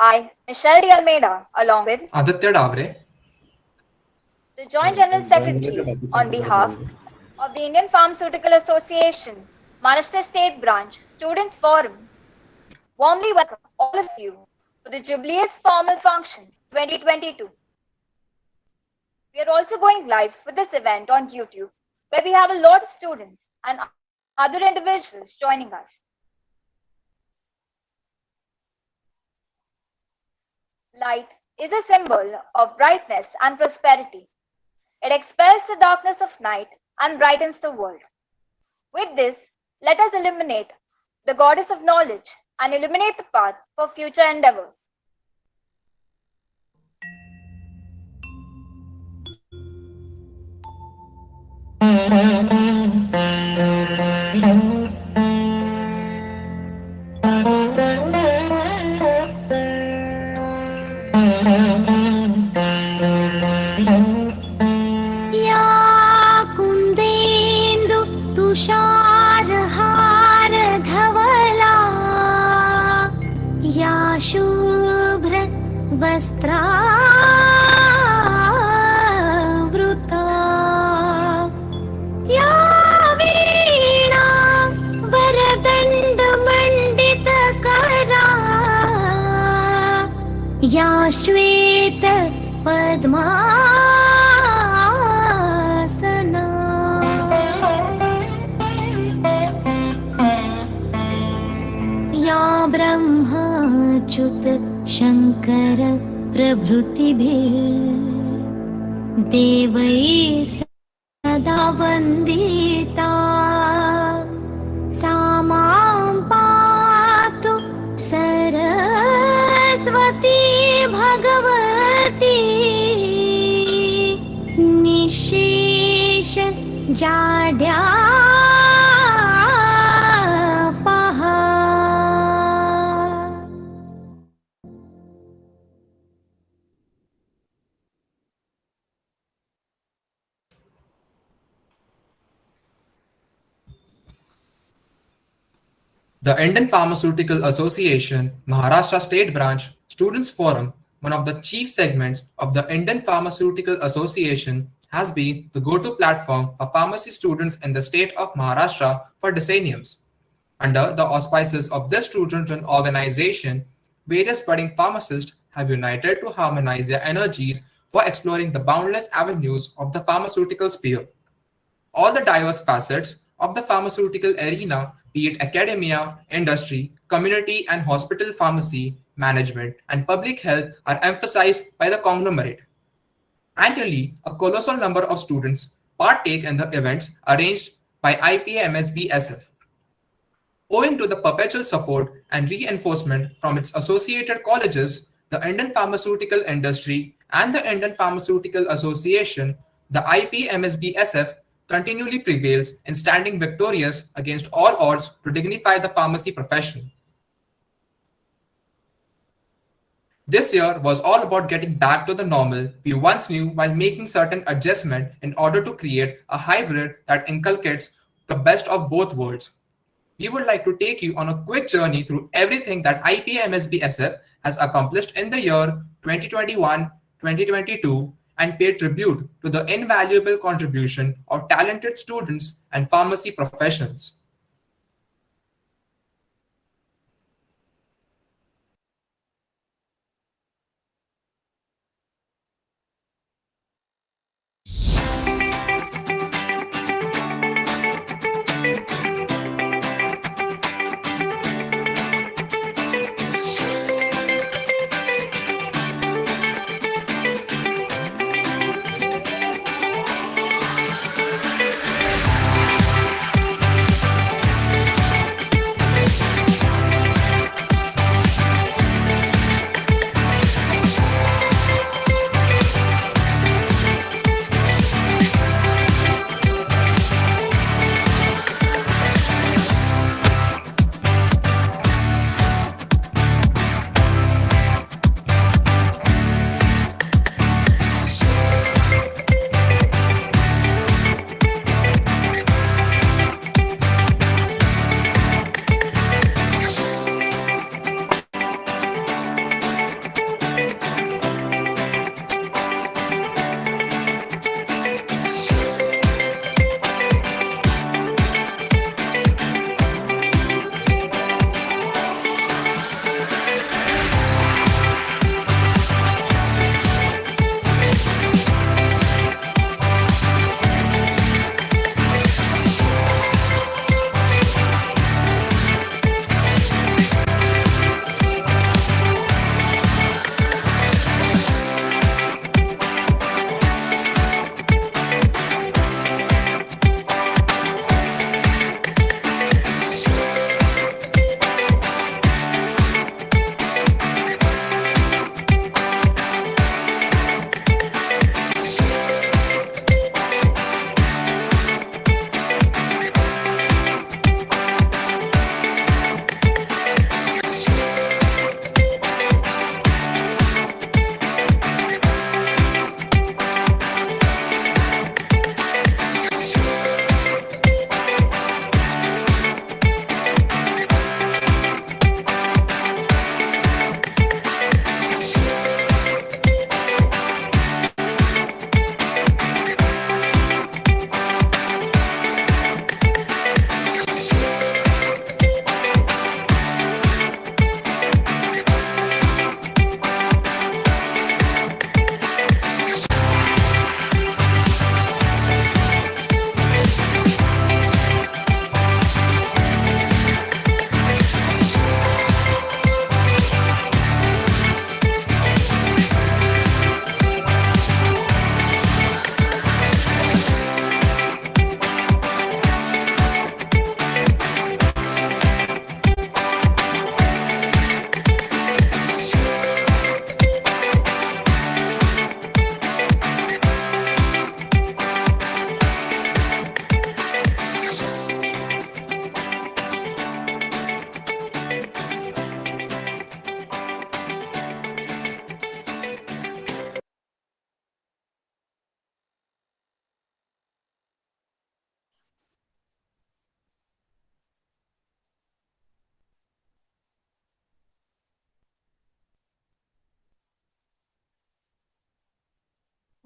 I, Michelle de Almeida, along with Aditya Davre. the Joint General Secretaries on behalf of the Indian Pharmaceutical Association, Maharashtra State Branch Students Forum, warmly welcome all of you for the Jubileus Formal Function 2022. We are also going live with this event on YouTube, where we have a lot of students and other individuals joining us. Light is a symbol of brightness and prosperity. It expels the darkness of night and brightens the world. With this, let us illuminate the goddess of knowledge and illuminate the path for future endeavors. या कुन्देन्दु तुषारहार धवला या शुभ्र वस्त्रावृता या वीणा वरदण्डमण्डितकरा या श्वेत पद्मासना या ब्रह्माच्युत शङ्कर प्रभृतिभिर्देवैः सदा वन्दिता सा मां पातु Saraswati Bhagwati निःशेष जाड्यापहा. The Indian Pharmaceutical Association, Maharashtra State Branch Students Forum, one of the chief segments of the Indian Pharmaceutical Association, has been the go-to platform for pharmacy students in the state of Maharashtra for decenniums. Under the auspices of this student-run organization, various budding pharmacists have united to harmonize their energies for exploring the boundless avenues of the pharmaceutical sphere. All the diverse facets of the pharmaceutical arena, be it academia, industry, community and hospital pharmacy, management, and public health, are emphasized by the conglomerate. Annually, a colossal number of students partake in the events arranged by IPMSBSF. Owing to the perpetual support and reinforcement from its associated colleges, the Indian pharmaceutical industry, and the Indian Pharmaceutical Association, the IPMSBSF, continually prevails in standing victorious against all odds to dignify the pharmacy profession. This year was all about getting back to the normal we once knew while making certain adjustments in order to create a hybrid that inculcates the best of both worlds. We would like to take you on a quick journey through everything that IPMSBSF has accomplished in the year 2021-2022 and pay tribute to the invaluable contribution of talented students and pharmacy professionals.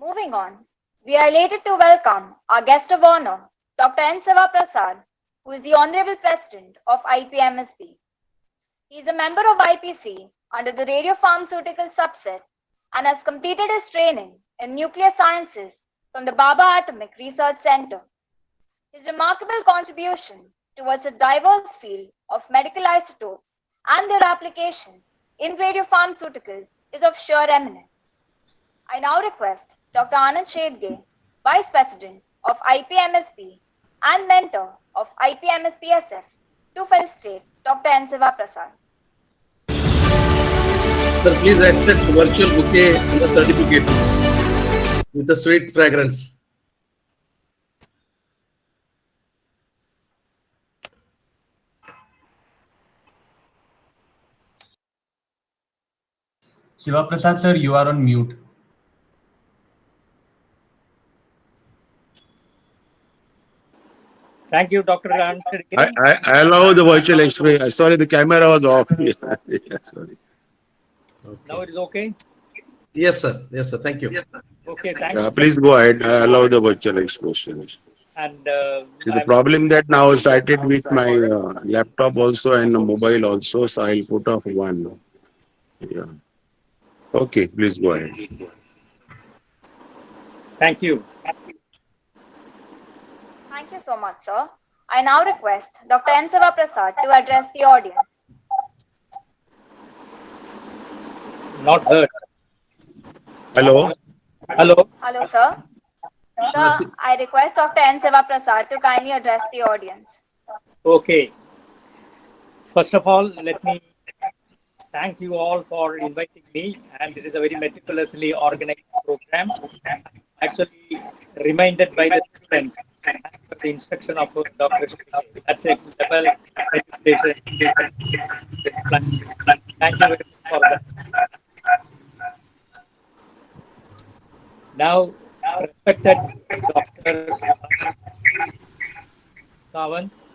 Moving on, we are elated to welcome our guest of honor, Dr. N. Siva Prasad, who is the Honorable President of IPMSB. He is a member of IPC under the radiopharmaceutical subset and has completed his training in nuclear sciences from the Bhabha Atomic Research Center. His remarkable contribution towards a diverse field of medical isotopes and their application in radiopharmaceuticals is of sheer eminence. I now request Dr. Anand Shedge, Vice President of IPMSB and mentor of IPMSBSF, to felicitate Dr. N. Siva Prasad. Sir, please accept virtual bouquet and the certificate with a sweet fragrance. Shiva Prasad sir, you are on mute. Thank you, Dr. Anand. I allow the virtual X-ray. Sorry, the camera was off. Yeah, sorry. Now it is okay? Yes, sir. Yes, sir. Thank you. Okay, thanks. Please go ahead. I allow the virtual exposure. And The problem that now I started with my laptop also and mobile also, so I'll put off one. Yeah. Okay, please go ahead. thank you. Thank you so much, sir. I now request Dr. N. Siva Prasad to address the audience. Not heard. Hello. Hello. Hello, sir. Sir, I request Dr. N. Siva Prasad to kindly address the audience. Okay. First of all, let me thank you all for inviting me. And it is a very meticulously organized program. Actually, reminded by the students and the instruction of Dr. Shedge at the level education. Thank you very much for that. Now, respected Dr. Sawant,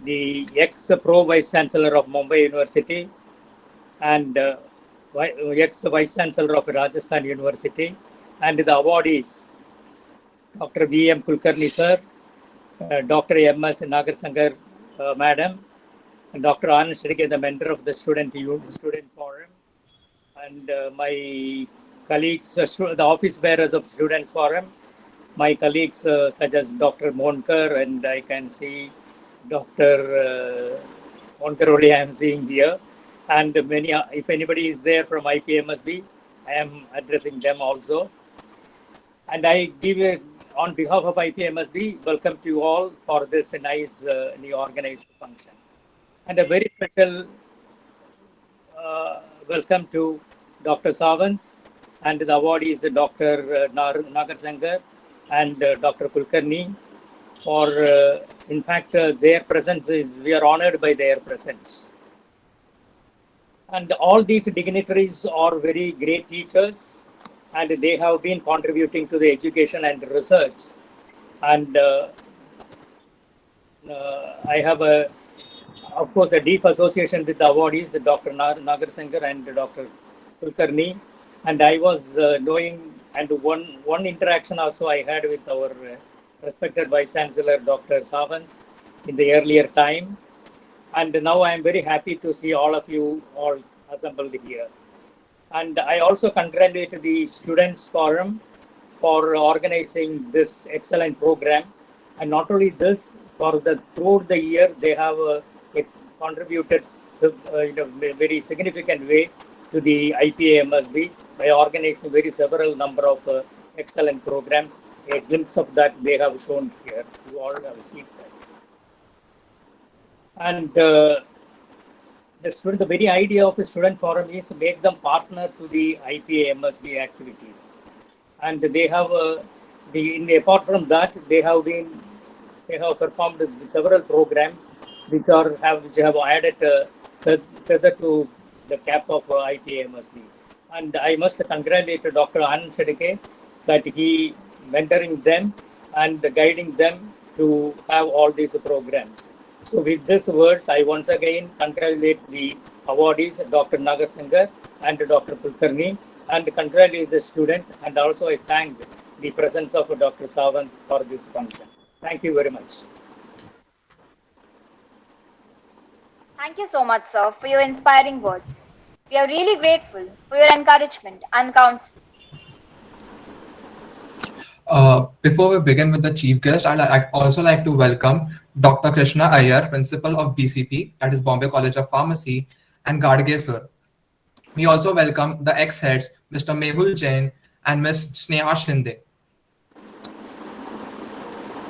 the ex-Pro Vice Chancellor of Mumbai University and ex-Vice Chancellor of Rajasthan University, and the awardees, Dr. V.M. Kulkarni sir, Dr. M.S. Nagarsankar madam, and Dr. Anand Shedge, the mentor of the Student Forum, and my colleagues, the office bearers of Students Forum, my colleagues such as Dr. Monkar, and I can see Dr. Monkar only I am seeing here, and many, if anybody is there from IPMSB, I am addressing them also. And I give on behalf of IPMSB, welcome to you all for this nice new organized function. And a very special welcome to Dr. Sawant, and the awardees Dr. Nagarsankar and Dr. Kulkarni for, in fact, their presence is, we are honored by their presence. And all these dignitaries are very great teachers, and they have been contributing to the education and research. And I have, of course, a deep association with the awardees, Dr. Nagarsankar and Dr. Kulkarni. And I was knowing, and one interaction also I had with our respected Vice Chancellor, Dr. Sawant, in the earlier time. And now I am very happy to see all of you all assembled here. And I also congratulate the Students Forum for organizing this excellent program. And not only this, throughout the year, they have contributed in a very significant way to the IPMSB by organizing several number of excellent programs. A glimpse of that they have shown here. You all have seen that. And the very idea of a student forum is to make them partner to the IPMSB activities. And they have, apart from that, they have performed several programs which have added further to the cap of IPMSB. And I must congratulate Dr. Anand Shedge that he mentoring them and guiding them to have all these programs. So with these words, I once again congratulate the awardees, Dr. Nagarsankar and Dr. Kulkarni, and congratulate the student. And also I thank the presence of Dr. Sawant for this function. Thank you very much. Thank you so much, sir, for your inspiring words. We are really grateful for your encouragement and counsel. Before we begin with the chief guest, I'd also like to welcome Dr. Krishna Iyer, Principal of BCP, that is Bombay College of Pharmacy, and Gadge sir. We also welcome the ex-heads, Mr. Mehul Jain and Ms. Sneha Shinde.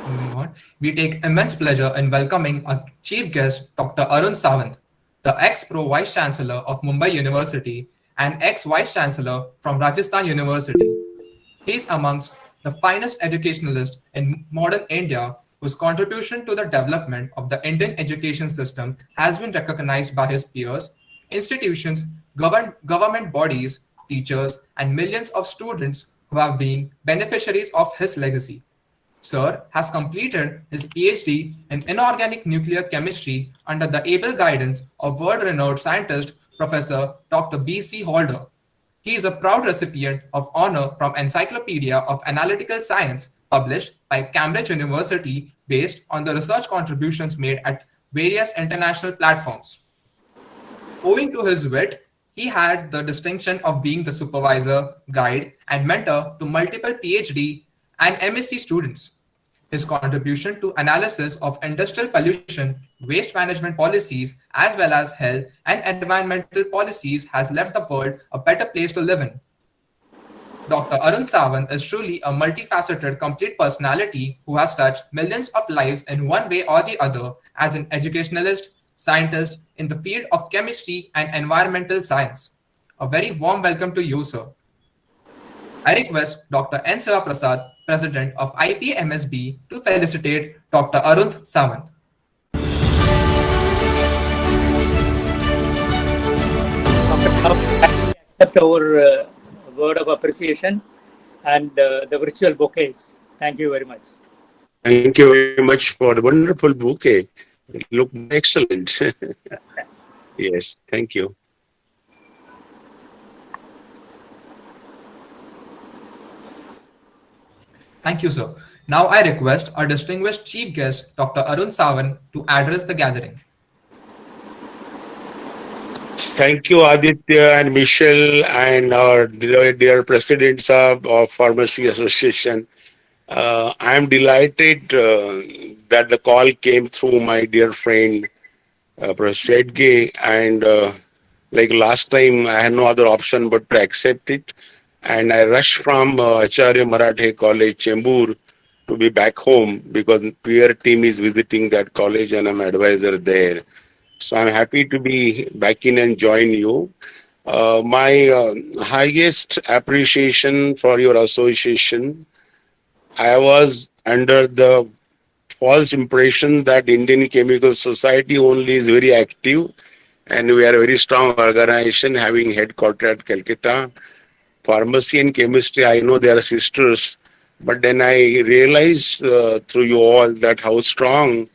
Moving on, we take immense pleasure in welcoming our chief guest, Dr. Arun Sawant, the ex-pro Vice Chancellor of Mumbai University and ex-Vice Chancellor from Rajasthan University. He is amongst the finest educationalists in modern India, whose contribution to the development of the Indian education system has been recognized by his peers, institutions, government bodies, teachers, and millions of students who have been beneficiaries of his legacy. Sir has completed his PhD in inorganic nuclear chemistry under the able guidance of world-renowned scientist Professor Dr. B.C. Halder. He is a proud recipient of honor from Encyclopedia of Analytical Science, published by Cambridge University, based on the research contributions made at various international platforms. Owing to his wit, he had the distinction of being the supervisor, guide, and mentor to multiple PhD and MSc students. His contribution to analysis of industrial pollution, waste management policies, as well as health and environmental policies has left the world a better place to live in. Dr. Arun Sawant is truly a multifaceted, complete personality who has touched millions of lives in one way or the other as an educationalist, scientist in the field of chemistry and environmental science. A very warm welcome to you, sir. I request Dr. N. Siva Prasad, President of IPMSB, to felicitate Dr. Arun Sawant. Accept our word of appreciation and the virtual bouquets. Thank you very much. Thank you very much for the wonderful bouquet. It looked excellent. Yes, thank you. Thank you, sir. Now I request our distinguished chief guest, Dr. Arun Sawant, to address the gathering. Thank you, Aditya and Michelle, and our dear presidents of Pharmacy Association. I am delighted that the call came through my dear friend, Professor Edge, and like last time, I had no other option but to accept it. And I rushed from Acharya Marathe College, Chembur, to be back home because peer team is visiting that college and I'm advisor there. So I'm happy to be back in and join you. My highest appreciation for your association. I was under the false impression that Indian Chemical Society only is very active and we are a very strong organization having headquarters at Calcutta. Pharmacy and chemistry, I know they are sisters, but then I realized through you all that how strong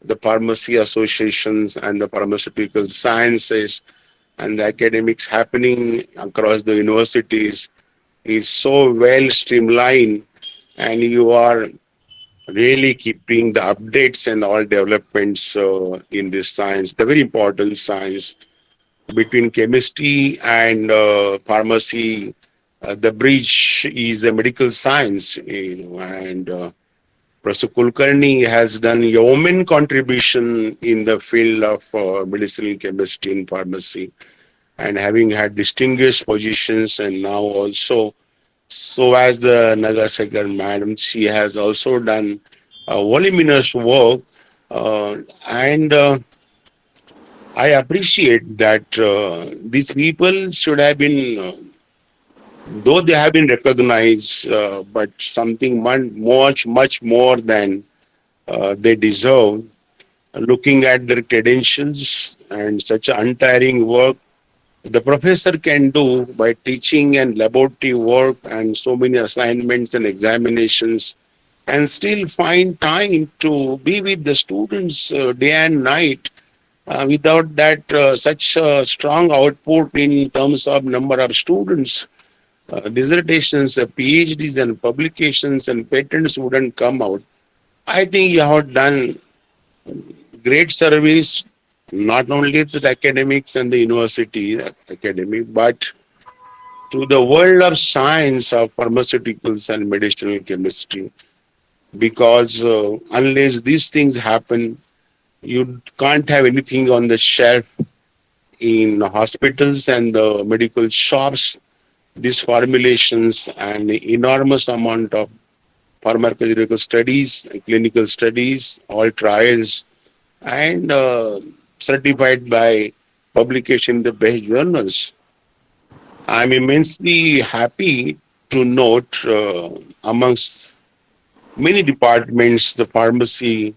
the pharmacy associations and the pharmaceutical sciences and the academics happening across the universities is so well streamlined, and you are really keeping the updates and all developments in this science, the very important science between chemistry and pharmacy. The bridge is a medical science, and Professor Kulkarni has done yeoman contribution in the field of medicinal chemistry and pharmacy, and having had distinguished positions, and now also, so as the Nagasekar madam, she has also done voluminous work, and I appreciate that these people should have been though they have been recognized, but something much more than they deserve, looking at their credentials and such untiring work the professor can do by teaching and laboratory work and so many assignments and examinations, and still find time to be with the students day and night. Without that such strong output in terms of number of students, dissertations, PhDs, and publications and patents wouldn't come out. I think you have done great service, not only to the academics and the university academic, but to the world of science of pharmaceuticals and medicinal chemistry. Because unless these things happen, you can't have anything on the shelf in hospitals and the medical shops. These formulations and enormous amount of pharmacological studies, clinical studies, all trials, and certified by publication in the best journals. I'm immensely happy to note amongst many departments, the pharmacy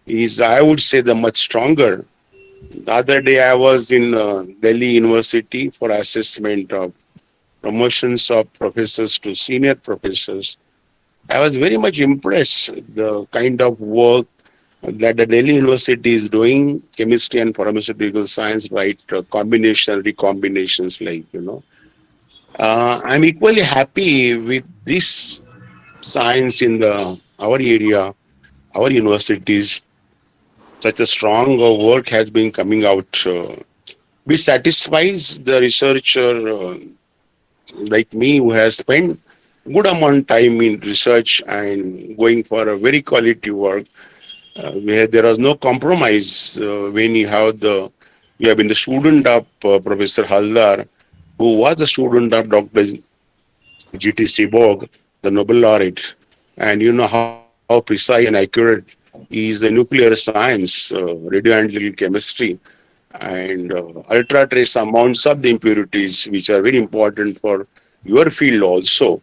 is, I would say, the much stronger. The other day, I was in Delhi University for assessment of promotions of professors to senior professors. I was very much impressed the kind of work that the Delhi University is doing, chemistry and pharmaceutical science, right? Combination, recombinations, I'm equally happy with this science in our area, our universities. Such a strong work has been coming out, which satisfies the researcher like me, who has spent good amount of time in research and going for a very quality work, where there was no compromise when you have been the student of Professor Haldar, who was a student of Dr. G.T. Seaborg, the Nobel laureate, and you know how precise and accurate is the nuclear science, radioanalytical chemistry, and ultra trace amounts of the impurities, which are very important for your field also.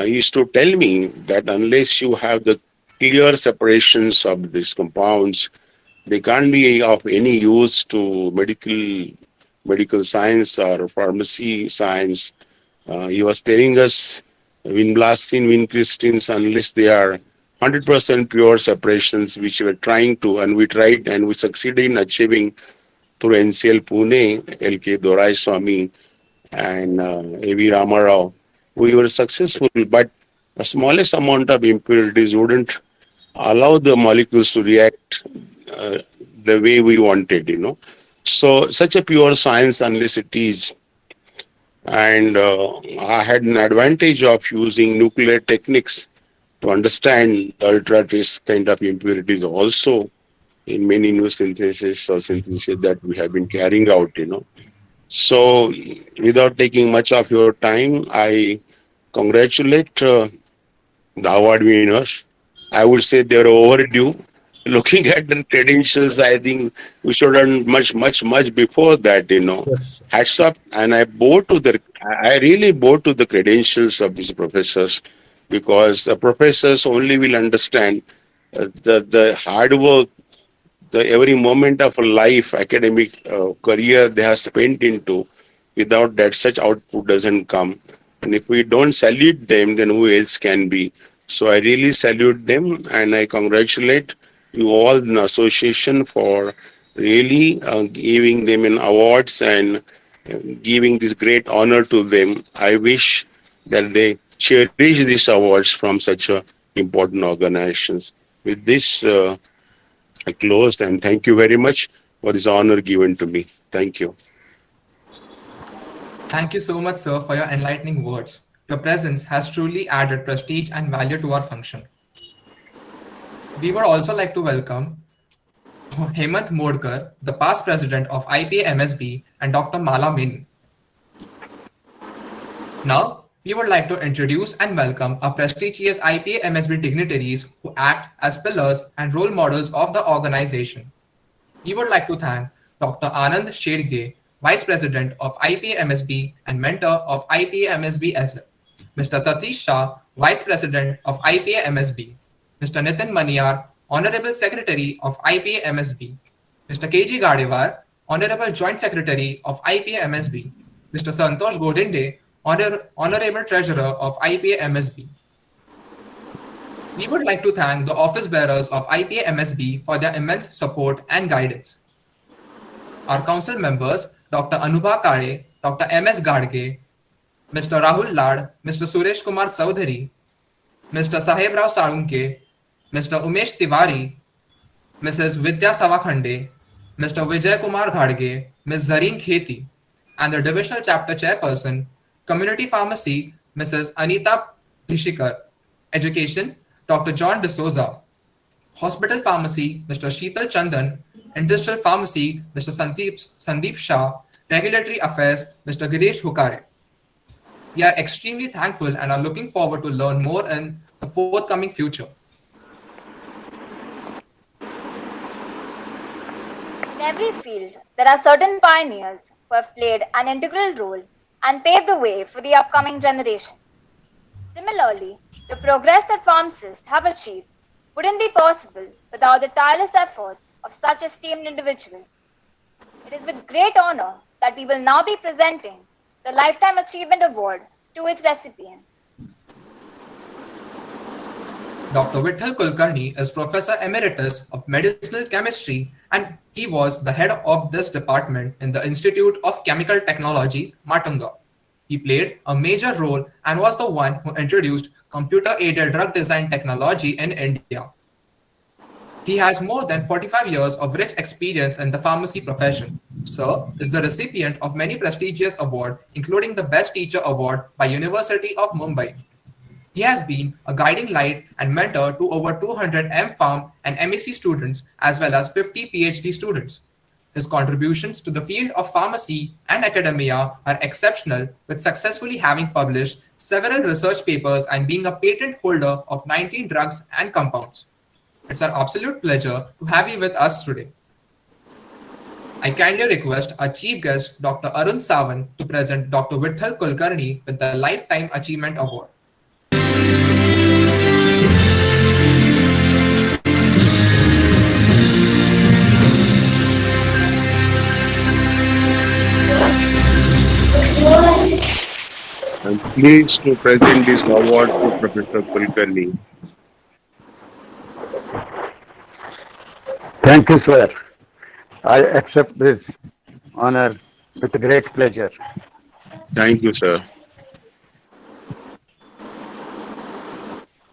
He used to tell me that unless you have the clear separations of these compounds, they can't be of any use to medical science or pharmacy science. He was telling us vinblastine, vincristines, unless they are 100% pure separations, which we were trying to, and we tried and we succeeded in achieving through NCL Pune, L.K. Dorai Swami and A.V. Ramarao. We were successful, but the smallest amount of impurities wouldn't allow the molecules to react the way we wanted, So such a pure science unless it is. And I had an advantage of using nuclear techniques to understand the ultra trace kind of impurities also in many new synthesis or synthesis that we have been carrying out, So without taking much of your time, I congratulate the award winners. I would say they're overdue. Looking at the credentials, I think we should have done much before that, Yes. Hats up. And I really bow to the credentials of these professors, because the professors only will understand the hard work, every moment of life, academic career they have spent into. Without that, such output doesn't come. And if we don't salute them, then who else can be? So I really salute them, and I congratulate you all in association for really giving them an awards and giving this great honor to them. I wish that they cherish these awards from such important organizations. With this, I close, and thank you very much for this honor given to me. Thank you. Thank you so much, sir, for your enlightening words. Your presence has truly added prestige and value to our function. We would also like to welcome Hemant Modkar, the past president of IPA-MSB, and Dr. Mala Min. Now, we would like to introduce and welcome our prestigious IPA-MSB dignitaries who act as pillars and role models of the organization. We would like to thank Dr. Anand Shedge, Vice President of IPA-MSB and mentor of IPA-MSB SF, Mr. Satish Shah, Vice President of IPA-MSB, Mr. Nitin Maniyar, Honorable Secretary of IPA-MSB, Mr. K.G. Gadevar, Honorable Joint Secretary of IPA-MSB, Mr. Santosh Godinde, Honorable Treasurer of IPA-MSB. We would like to thank the office bearers of IPA-MSB for their immense support and guidance. Our council members, Dr. Anubha Kade, Dr. M.S. Gadge, Mr. Rahul Lad, Mr. Suresh Kumar Chaudhary, Mr. Saheb Rao Salunke, Mr. Umesh Tiwari, Mrs. Vidya Savakhande, Mr. Vijay Kumar Ghadge, Ms. Zareen Kheti, and the Divisional Chapter Chairperson, Community Pharmacy, Mrs. Anita Bhishikar, Education, Dr. John D'Souza, Hospital Pharmacy, Mr. Sheetal Chandan, Industrial Pharmacy, Mr. Sandeep Shah, Regulatory Affairs, Mr. Girish Hukare. We are extremely thankful and are looking forward to learn more in the forthcoming future. In every field, there are certain pioneers who have played an integral role and paved the way for the upcoming generation. Similarly, the progress that pharmacists have achieved wouldn't be possible without the tireless efforts of such esteemed individuals. It is with great honor that we will now be presenting the Lifetime Achievement Award to its recipients. Dr. Vitthal Kulkarni is Professor Emeritus of Medicinal Chemistry, and he was the head of this department in the Institute of Chemical Technology, Matunga. He played a major role and was the one who introduced computer-aided drug design technology in India. He has more than 45 years of rich experience in the pharmacy profession. Sir is the recipient of many prestigious awards, including the Best Teacher Award by University of Mumbai. He has been a guiding light and mentor to over 200 M.Pharm and MSc students as well as 50 PhD students. His contributions to the field of pharmacy and academia are exceptional, with successfully having published several research papers and being a patent holder of 19 drugs and compounds. It's our absolute pleasure to have you with us today. I kindly request our chief guest, Dr. Arun Sawant, to present Dr. Vitthal Kulkarni with the Lifetime Achievement Award. I'm pleased to present this award to Professor Kulkarni. Thank you, sir. I accept this honor with great pleasure. Thank you, sir.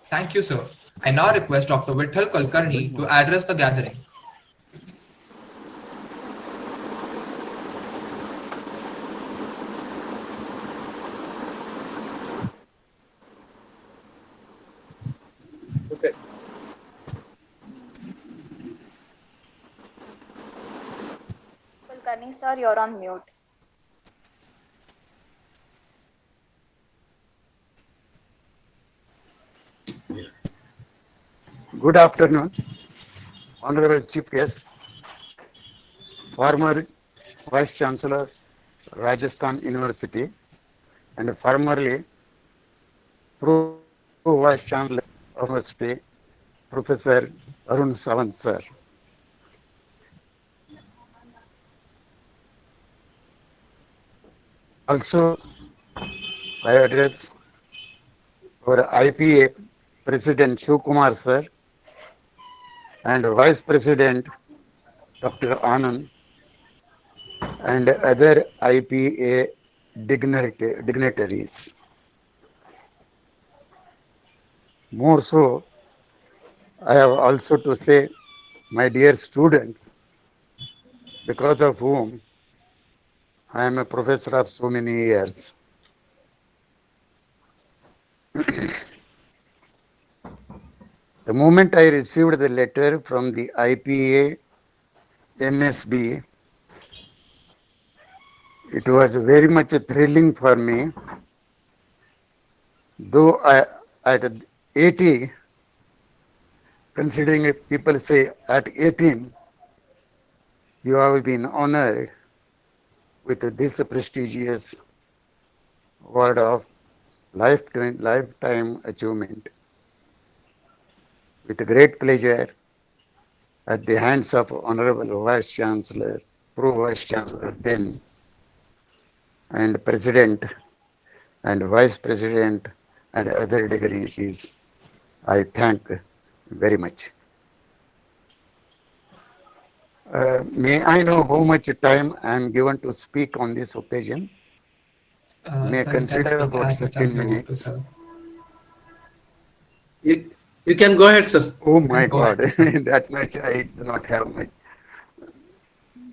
Thank you, sir. I now request Dr. Vitthal Kulkarni to address the gathering. Okay. Kulkarni sir, you're on mute. Good afternoon, Honorable Chief Guest, former Vice Chancellor, Rajasthan University, and formerly Vice Chancellor of University, Professor Arun Sawant, sir. Also, I address our IPA President Shiv Kumar, sir, and Vice President Dr. Anand, and other IPA dignitaries. More so, I have also to say, my dear students, because of whom I am a professor of so many years. The moment I received the letter from the IPA NSB, it was very much thrilling for me. Though I, at 80, considering if people say at 18, you have been honored with this prestigious award of lifetime achievement. With great pleasure, at the hands of Honorable Vice Chancellor, Pro-Vice Chancellor then, and President and Vice President and other dignitaries, I thank very much. May I know how much time I am given to speak on this occasion? May Sir, you can consider speak about as much 15 as you want to, minutes. sir. You can go ahead, sir. Oh You my can go ahead, God, sir. that much I do not have much.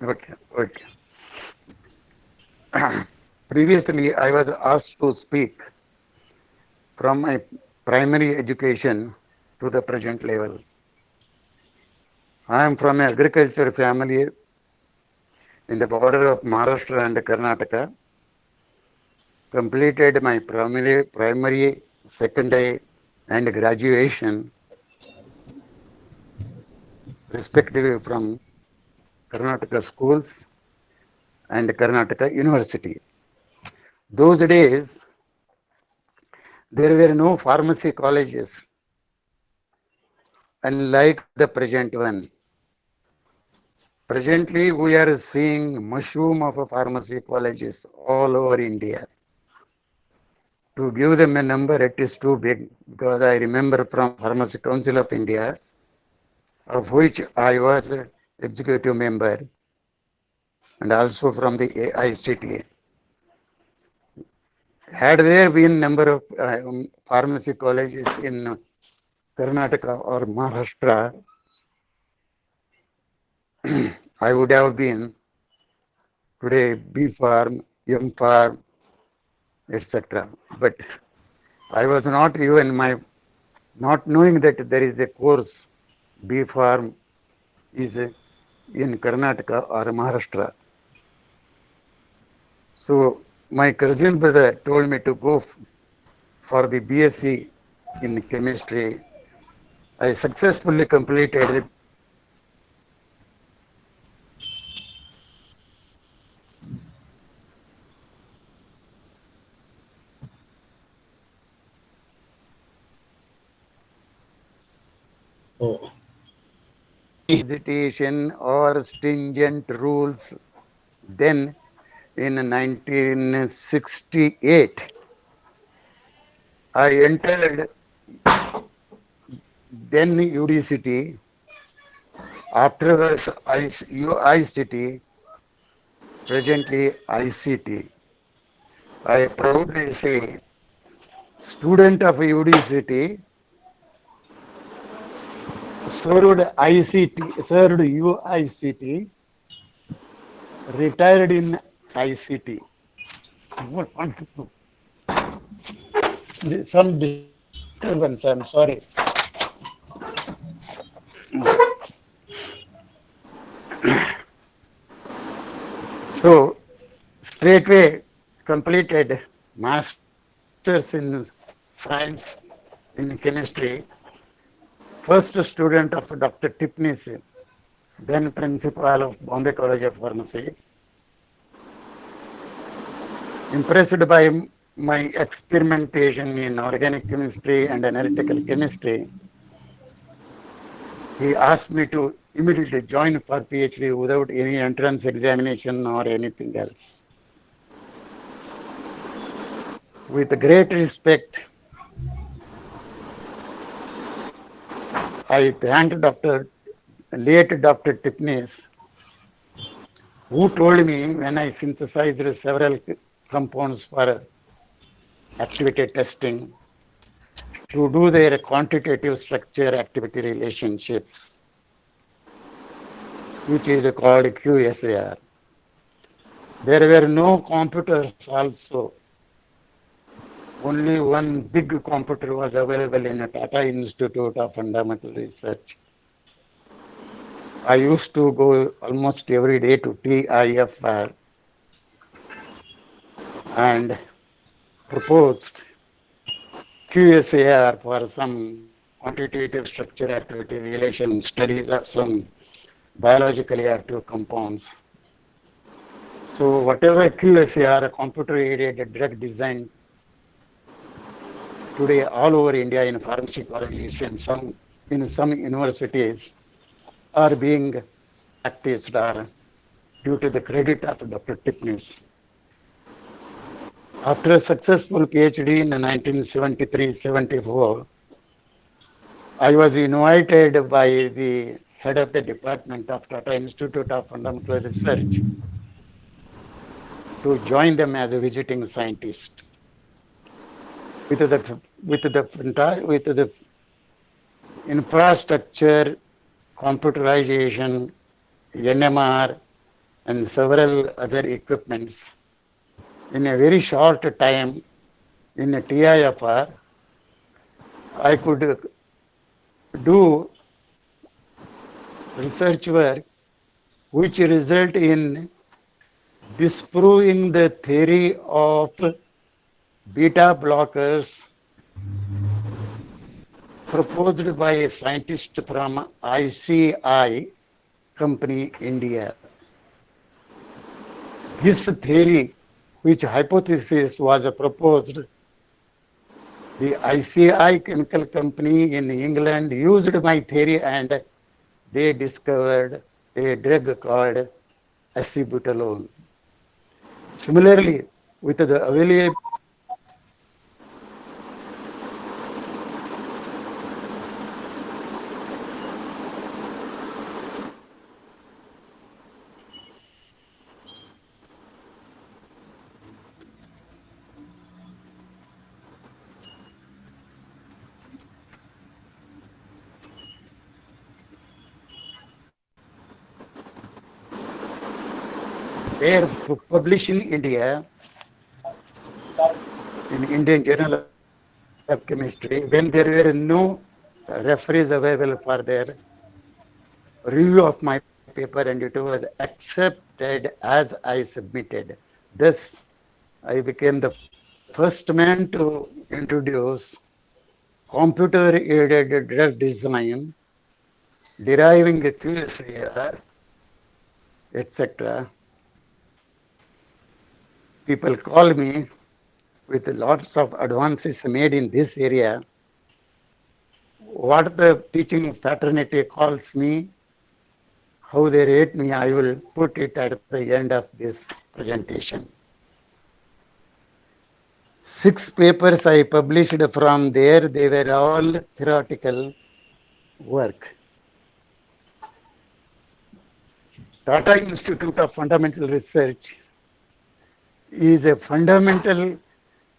Okay, okay. Previously, I was asked to speak from my primary education to the present level. I am from an agriculture family in the border of Maharashtra and Karnataka. Completed my primary, secondary, and graduation, respectively from Karnataka schools and Karnataka University. Those days, there were no pharmacy colleges, unlike the present one. Presently, we are seeing mushroom of pharmacy colleges all over India. To give them a number, it is too big, because I remember from Pharmacy Council of India, of which I was executive member, and also from the AICTE. Had there been number of pharmacy colleges in Karnataka or Maharashtra, I would have been today B Farm, M Farm, etc. But I was not even not knowing that there is a course B Farm is in Karnataka or Maharashtra. So my cousin brother told me to go for the BSc in chemistry. I successfully completed. Oh. Hesitation or stringent rules. Then in 1968, I entered then UDCT, afterwards ICT, presently ICT. I proudly say, student of UDCT, served UICT, retired in ICT. Some disturbance, I'm sorry. So, straightway completed Masters in Science in Chemistry. First student of Dr. Tipnis, then principal of Bombay College of Pharmacy. Impressed by my experimentation in organic chemistry and analytical chemistry, he asked me to immediately join for PhD without any entrance examination or anything else. With great respect, I thank late Dr. Tipnis, who told me when I synthesized several compounds for activity testing to do their quantitative structure activity relationships, which is called QSAR. There were no computers also. Only one big computer was available in the Tata Institute of Fundamental Research. I used to go almost every day to TIFR and proposed QSAR for some quantitative structure activity relation studies of some biologically active compounds. So whatever QSAR, computer aided drug design, today all over India in pharmacy colleges and in some universities are being practiced due to the credit of Dr. Tipnis. After a successful PhD in 1973-74, I was invited by the head of the department of Tata Institute of Fundamental Research to join them as a visiting scientist. With the infrastructure, computerization, NMR, and several other equipments, in a very short time in a TIFR, I could do research work which result in disproving the theory of beta blockers proposed by a scientist from ICI company, India. This theory, which hypothesis was proposed, the ICI chemical company in England used my theory and they discovered a drug called acebutolone. Similarly, with the available were published in India, in Indian Journal of Chemistry, when there were no referees available for their review of my paper, and it was accepted as I submitted. Thus, I became the first man to introduce computer-aided drug design, deriving a QSAR, etc. People call me with lots of advances made in this area. What the teaching fraternity calls me, how they rate me, I will put it at the end of this presentation. 6 papers I published from there, they were all theoretical work. Tata Institute of Fundamental Research is a fundamental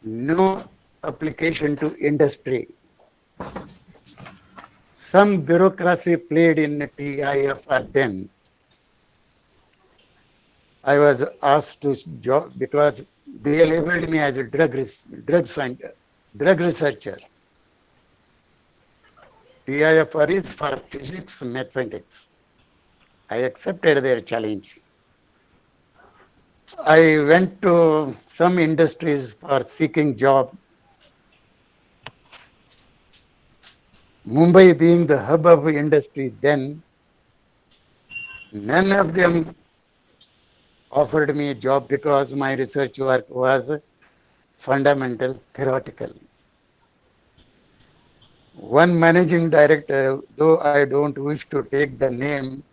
no application to industry. Some bureaucracy played in TIFR then. I was asked to join because they labeled me as a drug researcher. TIFR is for physics, mathematics. I accepted their challenge. I went to some industries for seeking job. Mumbai being the hub of industry then, none of them offered me a job because my research work was fundamental theoretical. One managing director, though I don't wish to take the name,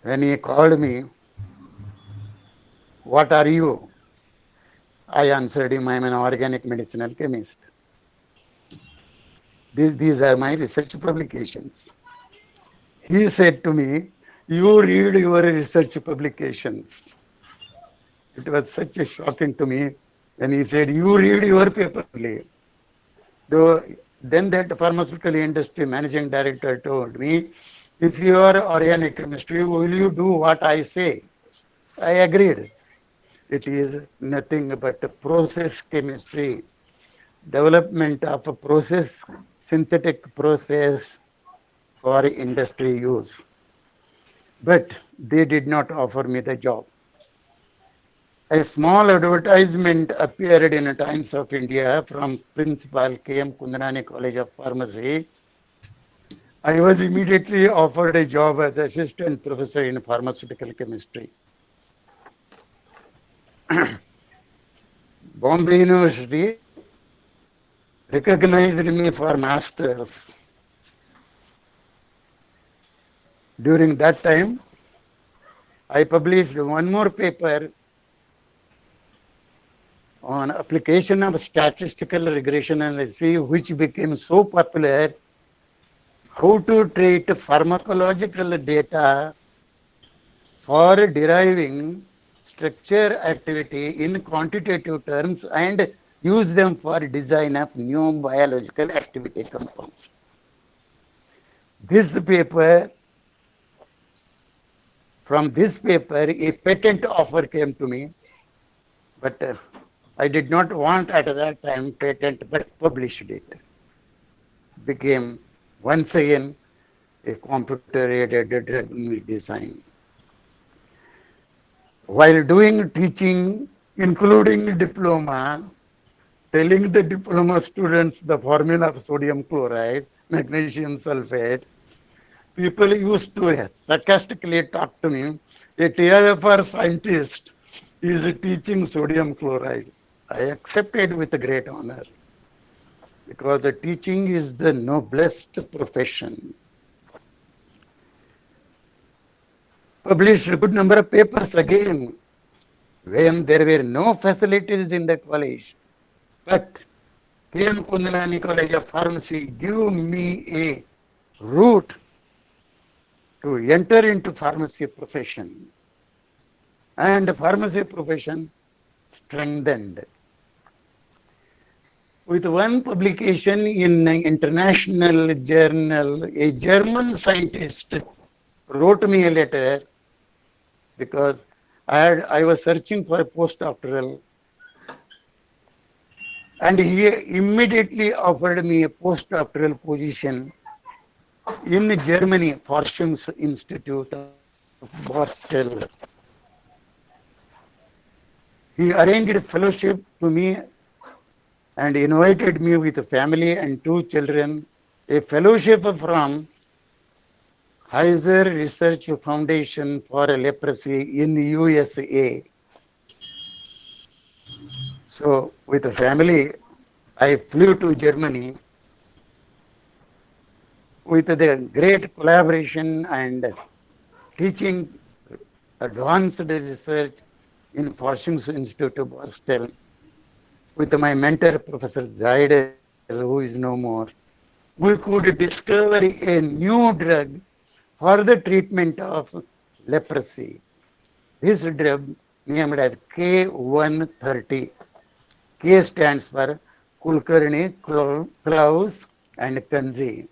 when he called me, "What are you?" I answered him, "I am an organic medicinal chemist. These are my research publications." He said to me, "You read your research publications." It was such a shocking to me when he said, "You read your paper." Though then that pharmaceutical industry managing director told me, "If you are organic chemistry, will you do what I say?" I agreed. It is nothing but a process chemistry, development of a process, synthetic process for industry use. But they did not offer me the job. A small advertisement appeared in Times of India from Principal K.M. Kundanani College of Pharmacy. I was immediately offered a job as assistant professor in pharmaceutical chemistry. Bombay University recognized me for masters. During that time, I published one more paper on application of statistical regression analysis, which became so popular, how to treat pharmacological data for deriving structure activity in quantitative terms and use them for design of new biological activity compounds. From this paper, a patent offer came to me, but I did not want at that time patent, but published it. Became once again a computer-aided drug design. While doing teaching, including diploma, telling the diploma students the formula of sodium chloride, magnesium sulfate, people used to sarcastically talk to me. A TIFR scientist is teaching sodium chloride. I accepted with great honor because the teaching is the noblest profession. Published a good number of papers again when there were no facilities in the college. But K.M. Kundalani College of Pharmacy gave me a route to enter into pharmacy profession. And pharmacy profession strengthened. With one publication in an international journal, a German scientist wrote me a letter because I was searching for a postdoctoral, and he immediately offered me a postdoctoral position in Germany, Forschungs Institute of Borstel. He arranged a fellowship to me and invited me with a family and 2 children, a fellowship from Heiser Research Foundation for Leprosy in the USA. So with the family, I flew to Germany with the great collaboration and teaching advanced research in Forschungs Institute of Borstel with my mentor, Professor Zaid, who is no more. We could discover a new drug for the treatment of leprosy. This drug named as K130. K stands for Kulkarni, Klaus, and Kanzi.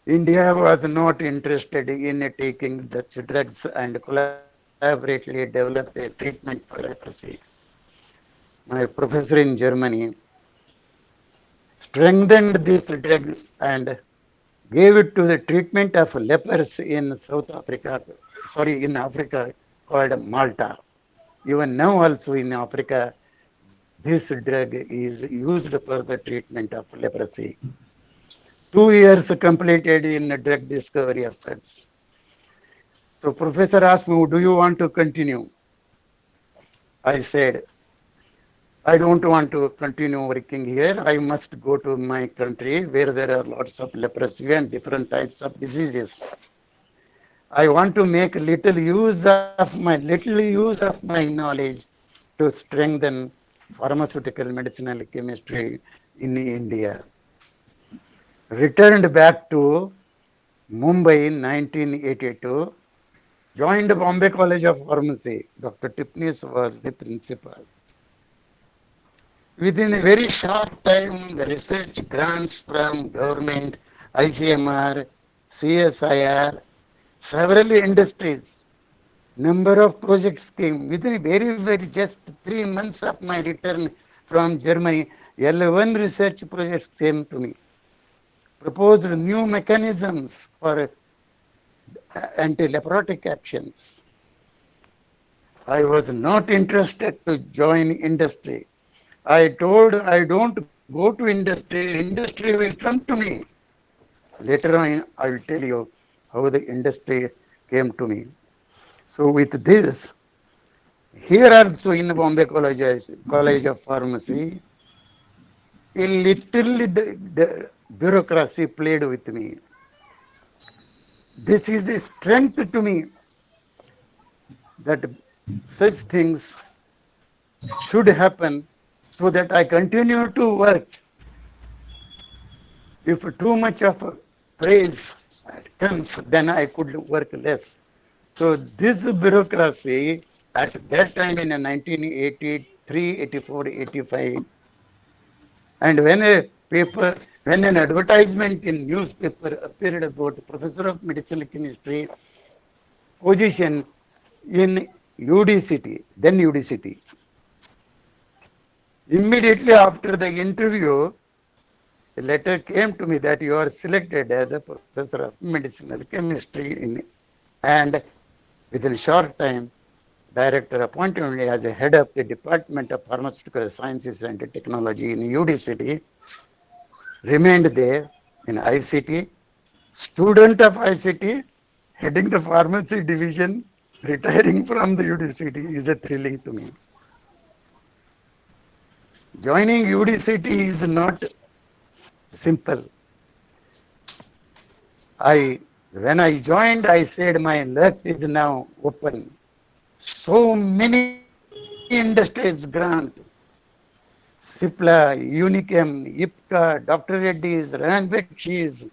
India was not interested in taking such drugs and collaboratively developed a treatment for leprosy. My professor in Germany strengthened this drug and gave it to the treatment of lepers in in Africa called Malta. Even now also in Africa, this drug is used for the treatment of leprosy. 2 years completed in drug discovery efforts. So professor asked me, do you want to continue? I said, I don't want to continue working here. I must go to my country where there are lots of leprosy and different types of diseases. I want to make little use of my knowledge to strengthen pharmaceutical medicinal chemistry in India. Returned back to Mumbai in 1982, joined Bombay College of Pharmacy. Dr. Tipnis was the principal. Within a very short time, the research grants from government, ICMR, CSIR, several industries, number of projects came. Within very just 3 months of my return from Germany, 11 research projects came to me. Proposed new mechanisms for anti-leprotic actions. I was not interested to join industry. I told I don't go to industry, industry will come to me. Later on, I will tell you how the industry came to me. So with this, here also in Bombay College of Pharmacy, a little the bureaucracy played with me. This is a strength to me that such things should happen so that I continue to work. If too much of praise comes, then I could work less. So this bureaucracy At that time in 1983, 84, 85, and when an advertisement in newspaper appeared about Professor of Medicinal Chemistry position in UDCT, then UDCT. Immediately after the interview, a letter came to me that you are selected as a professor of medicinal chemistry and within a short time, director appointed me as a head of the Department of Pharmaceutical Sciences and Technology in UDCT, remained there in ICT, student of ICT, heading the pharmacy division, retiring from the UDCT is a thrilling to me. Joining UDCT is not simple. When I joined, I said my luck is now open. So many industries grant, Cipla, Unichem, IPCA, Dr. Reddy's, Ranbaxy's,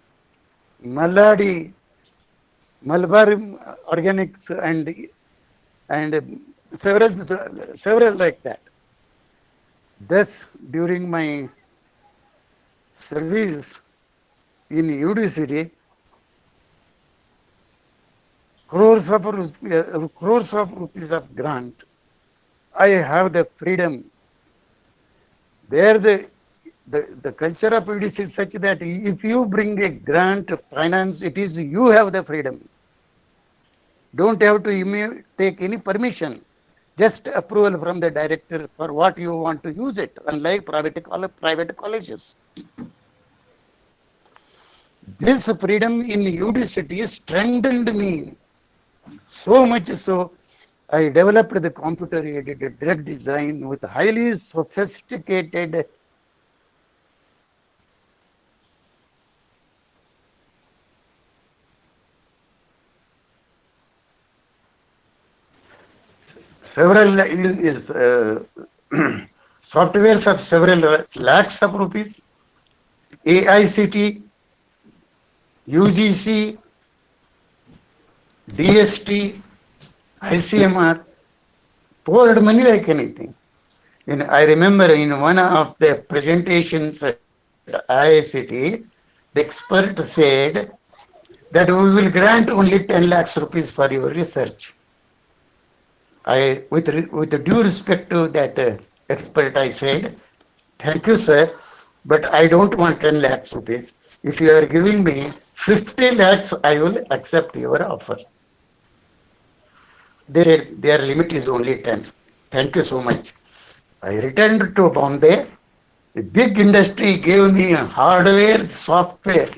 Maladi, Malabar Organics, and several like that. Thus, during my service in UDCT, crores of rupees of grant. I have the freedom. There the culture of UDCT is such that if you bring a grant finance, it is you have the freedom. Don't have to take any permission. Just approval from the director for what you want to use it, unlike private colleges. This freedom in UDCT strengthened me so much so I developed the computer-aided drug design with highly sophisticated softwares of several lakhs of rupees, AICT, UGC, DST, ICMR, poured money like anything. I remember in one of the presentations at IICT, the expert said that we will grant only 10 lakhs rupees for your research. With due respect to that expert, I said, thank you, sir, but I don't want 10 lakhs rupees. If you are giving me 50 lakhs, I will accept your offer. They said their limit is only 10. Thank you so much. I returned to Bombay. The big industry gave me a hardware, software,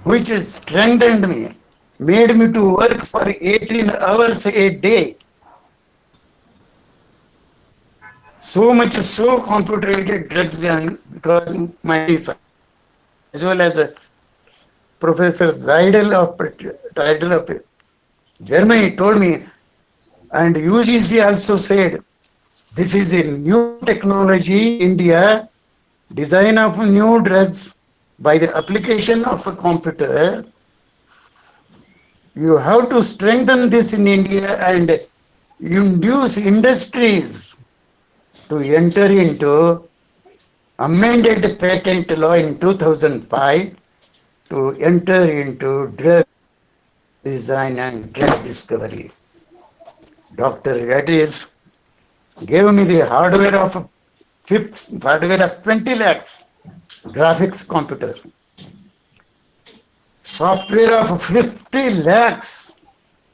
which strengthened me, made me to work for 18 hours a day. So much so computer-aided drugs, because my as well as Professor Zeidel of Germany told me, and UGC also said, this is a new technology, India, design of new drugs by the application of a computer. You have to strengthen this in India and induce industries to enter into amended patent law in 2005 to enter into drug design and drug discovery. Dr. Reddy's gave me the hardware of 20 lakhs, graphics computer. Software of 50 lakhs,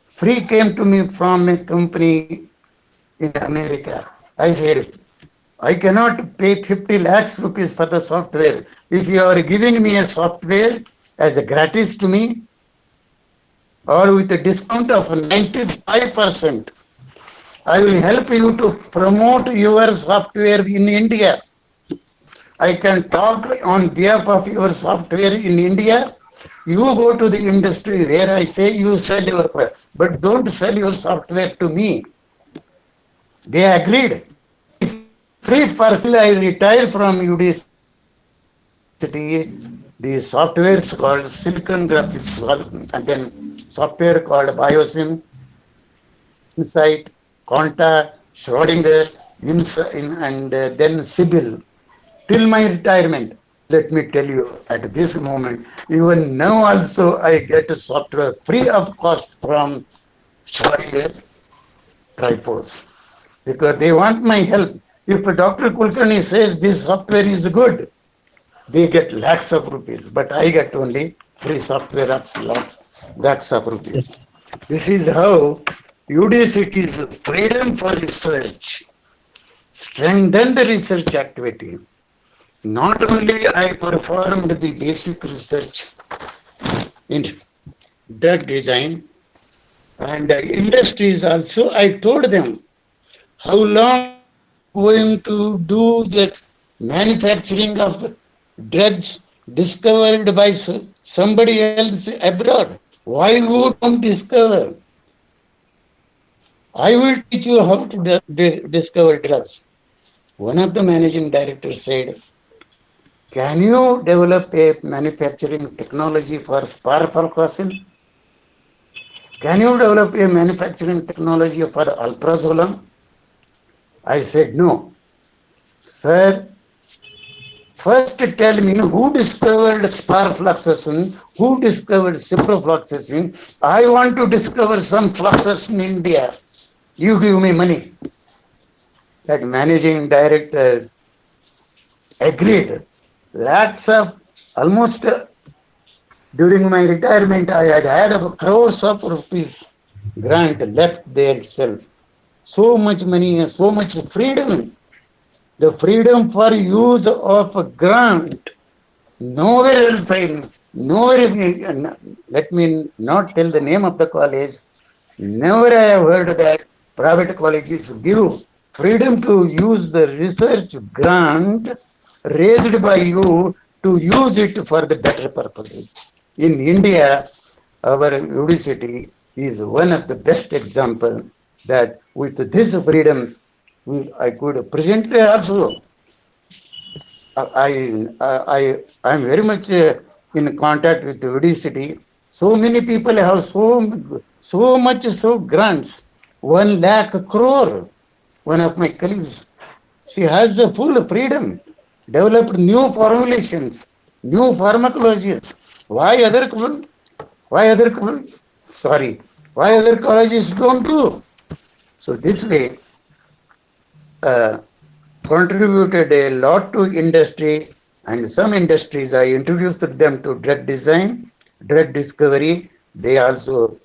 free came to me from a company in America. I said, I cannot pay 50 lakhs rupees for the software. If you are giving me a software as a gratis to me, or with a discount of 95%, I will help you to promote your software in India. I can talk on behalf of your software in India. You go to the industry where I say you sell your product, but don't sell your software to me. They agreed. Free for I retired from UDCT. The software is called Silicon Graphics, and then software called BioSim, Insight, Quanta, Schrodinger, and then Sibyl till my retirement. Let me tell you, at this moment, even now also I get software free of cost from Schrodinger Tripos because they want my help. If Dr. Kulkarni says this software is good, they get lakhs of rupees, but I get only free software of lakhs of rupees. This is how UDCT's freedom for research strengthened the research activity. Not only I performed the basic research in drug design and industries also, I told them how long going to do the manufacturing of drugs discovered by somebody else abroad. Why would you discover? I will teach you how to discover drugs. One of the managing directors said, can you develop a manufacturing technology for sparfalcocin? Can you develop a manufacturing technology for alprazolam? I said, no. Sir, first tell me who discovered sparfloxacin, who discovered ciprofloxacin. I want to discover some fluxes in India. You give me money. That managing director agreed. Lots of, almost during my retirement, I had crores of rupees grant left there itself. So much money and so much freedom. The freedom for use of a grant. Nowhere else, let me not tell the name of the college. Never I have heard that private colleges give freedom to use the research grant raised by you to use it for the better purposes. In India, our university is one of the best examples that with this freedom, I could present also. I am very much in contact with the university. So many people have so much grants. 1 lakh crore. One of my colleagues, she has the full freedom, developed new formulations, new pharmacologies. Why other colleges don't do? So this way, contributed a lot to industry, and some industries I introduced them to drug design, drug discovery. They also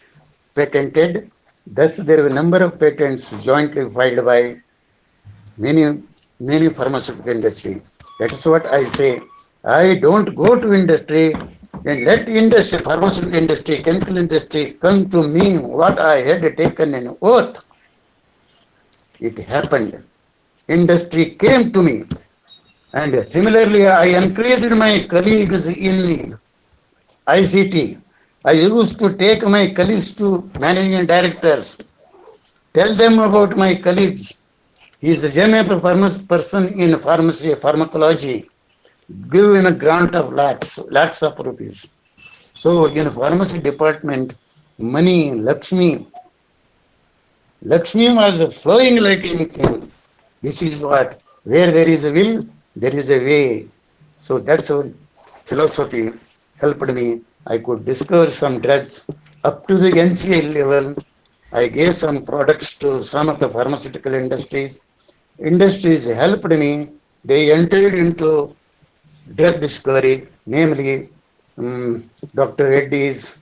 patented. Thus, there were a number of patents jointly filed by many pharmaceutical industry. That is what I say. I don't go to industry and let industry, pharmaceutical industry, chemical industry come to me what I had taken an oath. It happened. Industry came to me. And similarly, I encouraged my colleagues in ICT. I used to take my colleagues to managing directors, tell them about my colleagues. He is a genuine person in pharmacology, give him a grant of lakhs of rupees. So in pharmacy department, money, Lakshmi was flowing like anything. This is what, where there is a will, there is a way. So that's how philosophy helped me. I could discover some drugs up to the NCI level. I gave some products to some of the pharmaceutical industries. Industries helped me. They entered into drug discovery, namely Dr. Reddy's,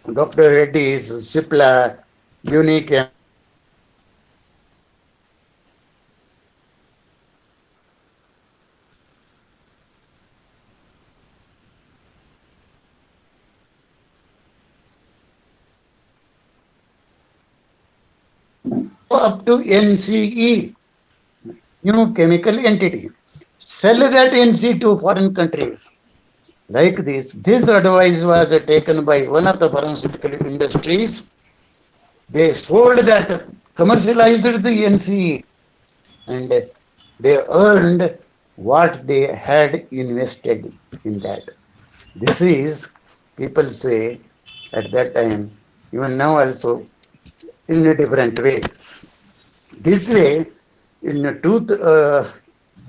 Cipla, Unique, up to NCE, new chemical entity. Sell that NC to foreign countries. Like this advice was taken by one of the pharmaceutical industries. They sold that, commercialized the NCE, and they earned what they had invested in that. This is, people say, at that time, even now also, in a different way. This way, in truth,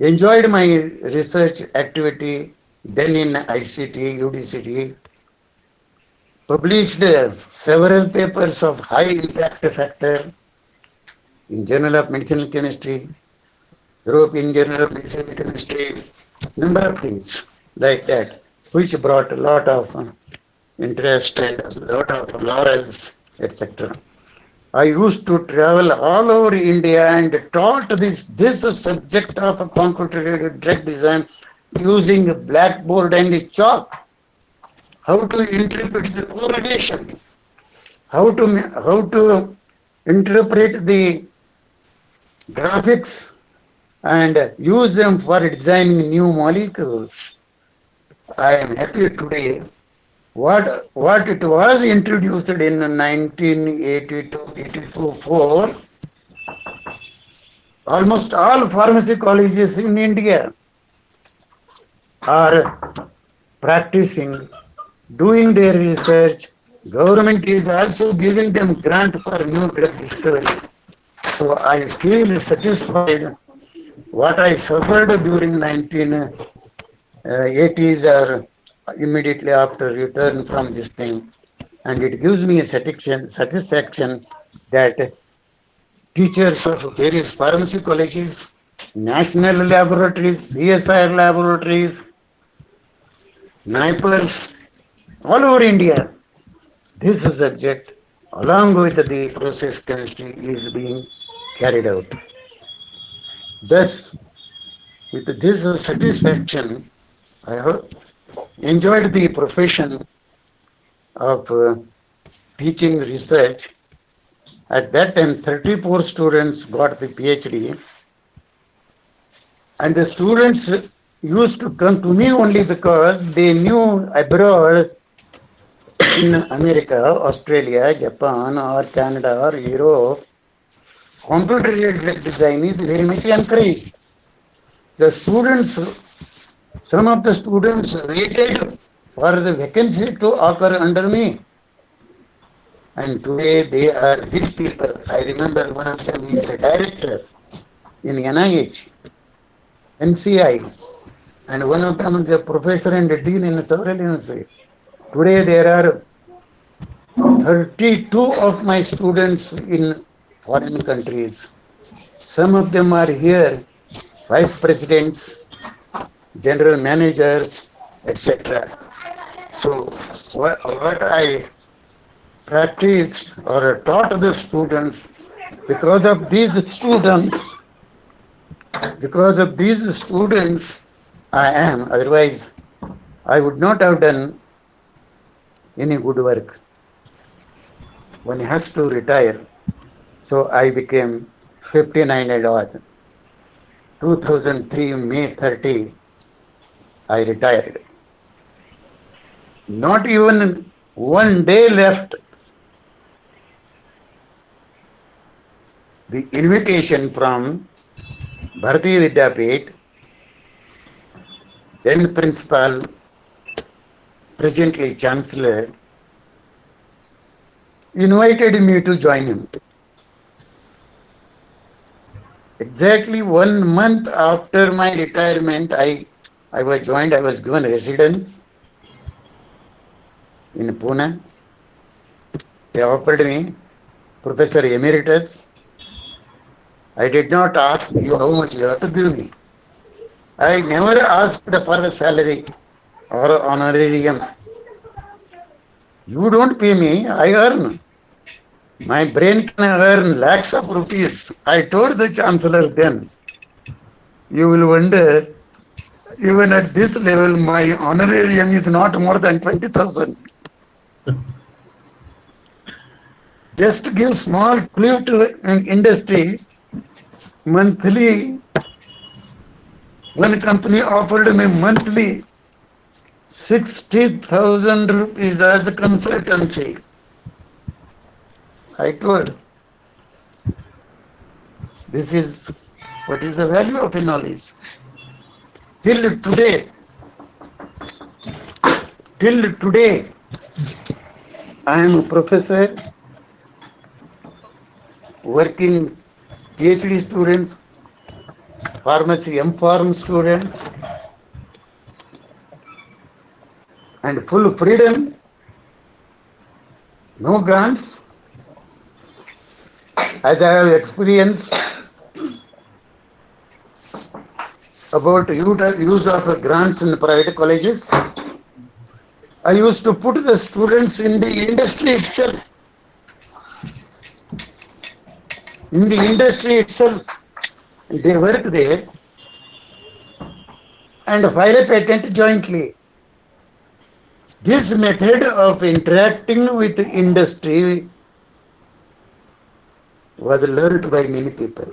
enjoyed my research activity then in ICT, UDCT, published several papers of high impact factor in Journal of Medicinal Chemistry, European Journal of Medicinal Chemistry, number of things like that, which brought a lot of interest and a lot of laurels, etc. I used to travel all over India and taught this subject of computer-aided drug design using a blackboard and a chalk. How to interpret the correlation, how to interpret the graphics and use them for designing new molecules. I am happy today. What it was introduced in 1982-84, almost all pharmacy colleges in India are practicing, doing their research. Government is also giving them grant for new drug discovery. So I feel satisfied. What I suffered during 1980s or immediately after return from this thing, and it gives me a satisfaction that teachers of various pharmacy colleges, national laboratories, CSIR laboratories, NIPERS, all over India, this subject along with the process chemistry is being carried out. Thus, with this satisfaction, I have enjoyed the profession of teaching research. At that time, 34 students got the PhD, and the students used to come to me only because they knew abroad in America, Australia, Japan, or Canada, or Europe, computer-aided design is very much encouraged. The students, some of the students waited for the vacancy to occur under me. And today they are big people. I remember one of them is a director in NIH, NCI, and one of them is a professor and a dean in several universities. Today there are 32 of my students in foreign countries. Some of them are here, vice presidents, general managers, etc. So what I practiced or taught the students, because of these students I am, otherwise I would not have done any good work. One has to retire. So I became 59 and odd. 2003, May 30, I retired. Not even one day left. The invitation from Bharatiya Vidyapeeth, then principal, presently chancellor, invited me to join him. Exactly 1 month after my retirement, I was given residence in Pune. They offered me Professor Emeritus. I did not ask you how much you have to give me. I never asked for a salary or honorarium. You don't pay me, I earn. My brain can earn lakhs of rupees. I told the chancellor then, you will wonder, even at this level, my honorarium is not more than 20,000. Just to give small clue to an industry, monthly, one company offered me monthly 60,000 rupees as a consultancy. I told, this is what is the value of a knowledge. Till today, I am a professor working PhD students, pharmacy M.Pharm students, and full freedom, no grants. As I have experience about use of grants in private colleges, I used to put the students in the industry itself. In the industry itself, they work there and file a patent jointly. This method of interacting with industry was learned by many people.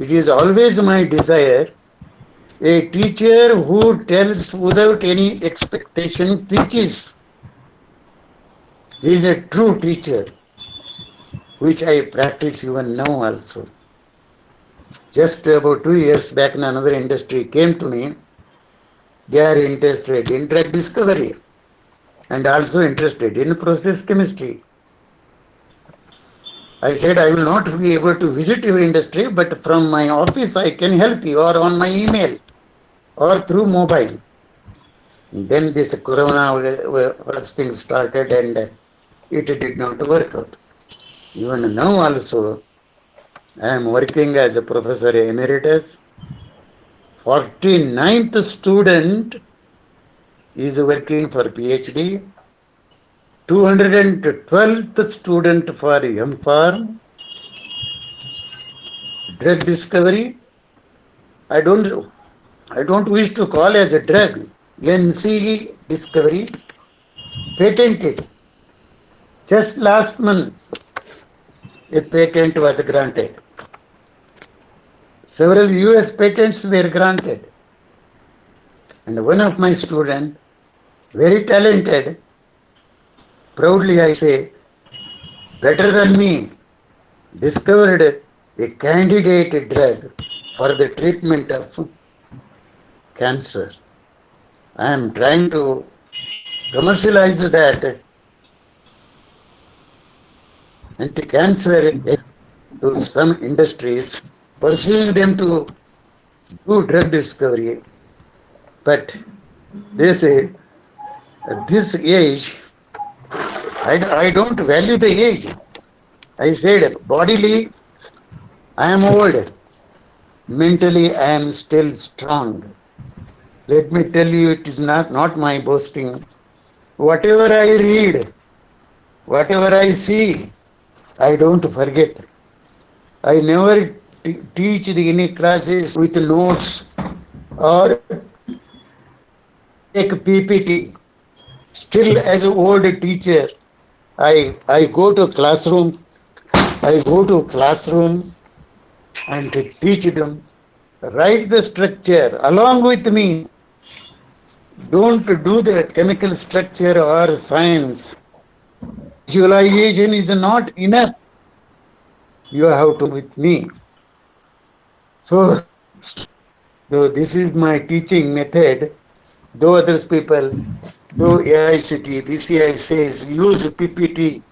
It is always my desire, a teacher who tells without any expectation teaches. He is a true teacher, which I practice even now also. Just about 2 years back, another industry came to me. They are interested in drug discovery and also interested in process chemistry. I said, I will not be able to visit your industry, but from my office I can help you, or on my email, or through mobile. And then this corona first thing started and it did not work out. Even now also, I am working as a professor emeritus. 49th student is working for PhD. 212th student for M.Pharm. Drug discovery. I don't wish to call as a drug. NCE discovery. Patented. Just last month, a patent was granted. Several US patents were granted. And one of my students, very talented, proudly I say, better than me, discovered a candidate drug for the treatment of cancer. I am trying to commercialize that anti-cancer to some industries, pursuing them to do drug discovery. But they say, at this age, I don't value the age. I said, bodily, I am old. Mentally, I am still strong. Let me tell you, it is not my boasting. Whatever I read, whatever I see, I don't forget. I never teach any classes with notes or take PPT. Still, as an old teacher, I go to classroom. And to teach them, write the structure along with me. Don't do the chemical structure or science. Visualization is not enough. You have to with me. So this is my teaching method. Though others people, though AICT, BCI says use PPT.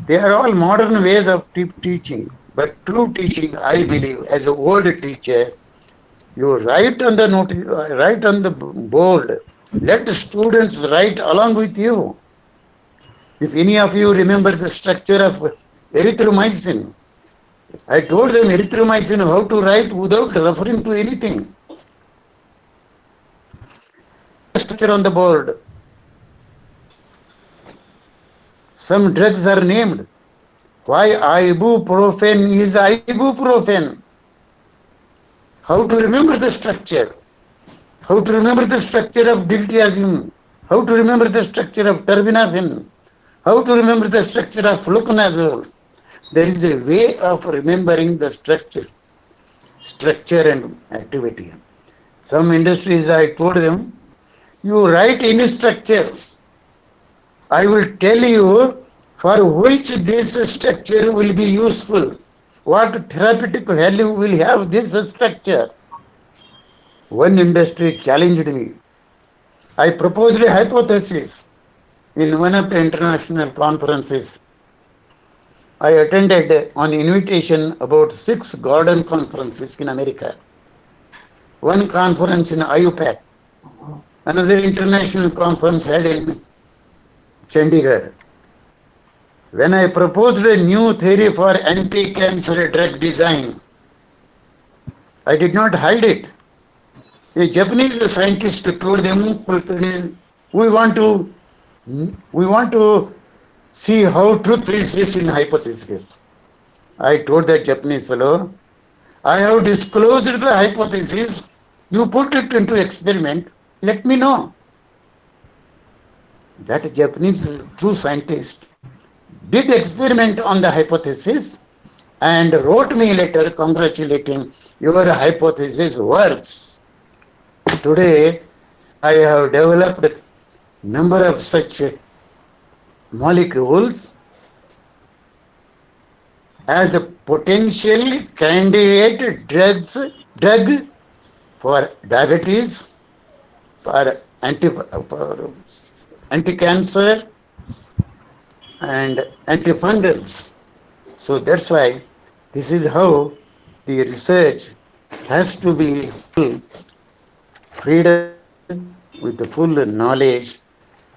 They are all modern ways of teaching. But true teaching, I believe, as an old teacher, you write on the board. Let the students write along with you. If any of you remember the structure of erythromycin, I told them erythromycin how to write without referring to anything. Structure on the board. Some drugs are named. Why ibuprofen is ibuprofen? How to remember the structure? How to remember the structure of diltiazem? How to remember the structure of terbinafine? How to remember the structure of fluconazole? There is a way of remembering the structure and activity. Some industries, I told them, you write any structure. I will tell you for which this structure will be useful. What therapeutic value will have this structure? One industry challenged me. I proposed a hypothesis in one of the international conferences. I attended on invitation about 6 Gordon conferences in America. One conference in IUPAC, another international conference held in Chandigarh. When I proposed a new theory for anti-cancer drug design, I did not hide it. A Japanese scientist told them, we want to see how truth is in hypothesis. I told that Japanese fellow, I have disclosed the hypothesis. You put it into experiment, let me know. That Japanese true scientist did experiment on the hypothesis and wrote me a letter congratulating your hypothesis works. Today, I have developed a number of such molecules as a potential candidate drug for diabetes, for anti-cancer and antifungals. So that's why this is how the research has to be full freedom with the full knowledge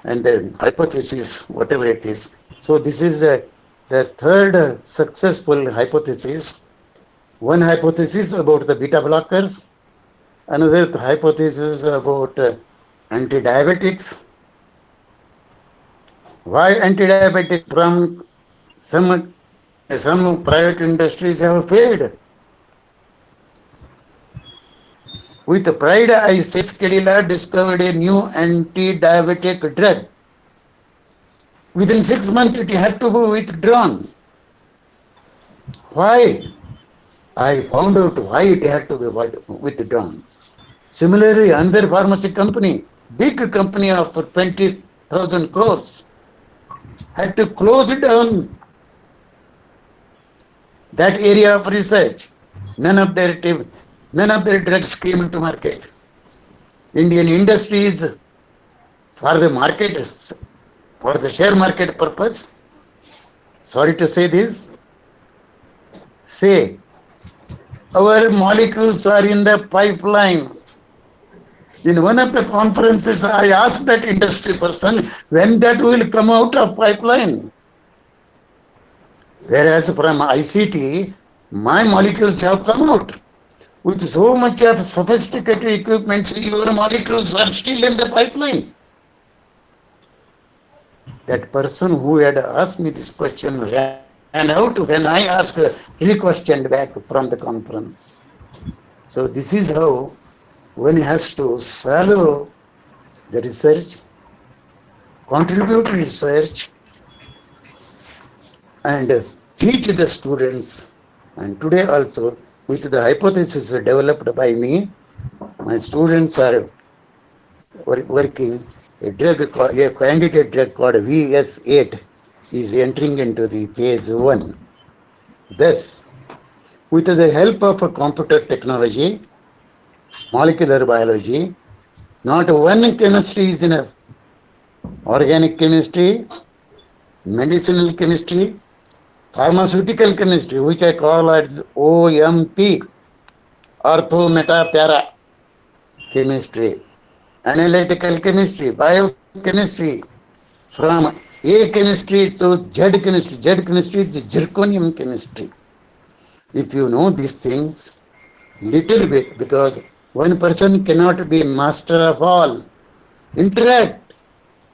and the hypothesis, whatever it is. So this is the third successful hypothesis. One hypothesis about the beta blockers, another hypothesis about anti-diabetics. Why anti-diabetic? From some private industries have failed. With pride, I say Kedila discovered a new anti-diabetic drug. Within 6 months, it had to be withdrawn. Why? I found out why it had to be withdrawn. Similarly, another pharmacy company, big company of 20,000 crores, had to close down that area of research. None of their drugs came into market. Indian industries, for the market, for the share market purpose, sorry to say this, say our molecules are in the pipeline. In one of the conferences, I asked that industry person when that will come out of pipeline. Whereas from ICT, my molecules have come out. With so much of sophisticated equipment, your molecules are still in the pipeline. That person who had asked me this question ran out when I asked re-questioned back from the conference. So this is how one has to swallow the research, contribute to research, and teach the students. And today also, with the hypothesis developed by me, my students are working. A candidate drug called VS8 is entering into the phase 1. Thus, with the help of computer technology, molecular biology, not one chemistry is enough. Organic chemistry, medicinal chemistry, pharmaceutical chemistry, which I call as OMP, ortho meta para chemistry, analytical chemistry, biochemistry, from A chemistry to Z chemistry. Z chemistry is zirconium chemistry. If you know these things, little bit, because one person cannot be master of all. Interact.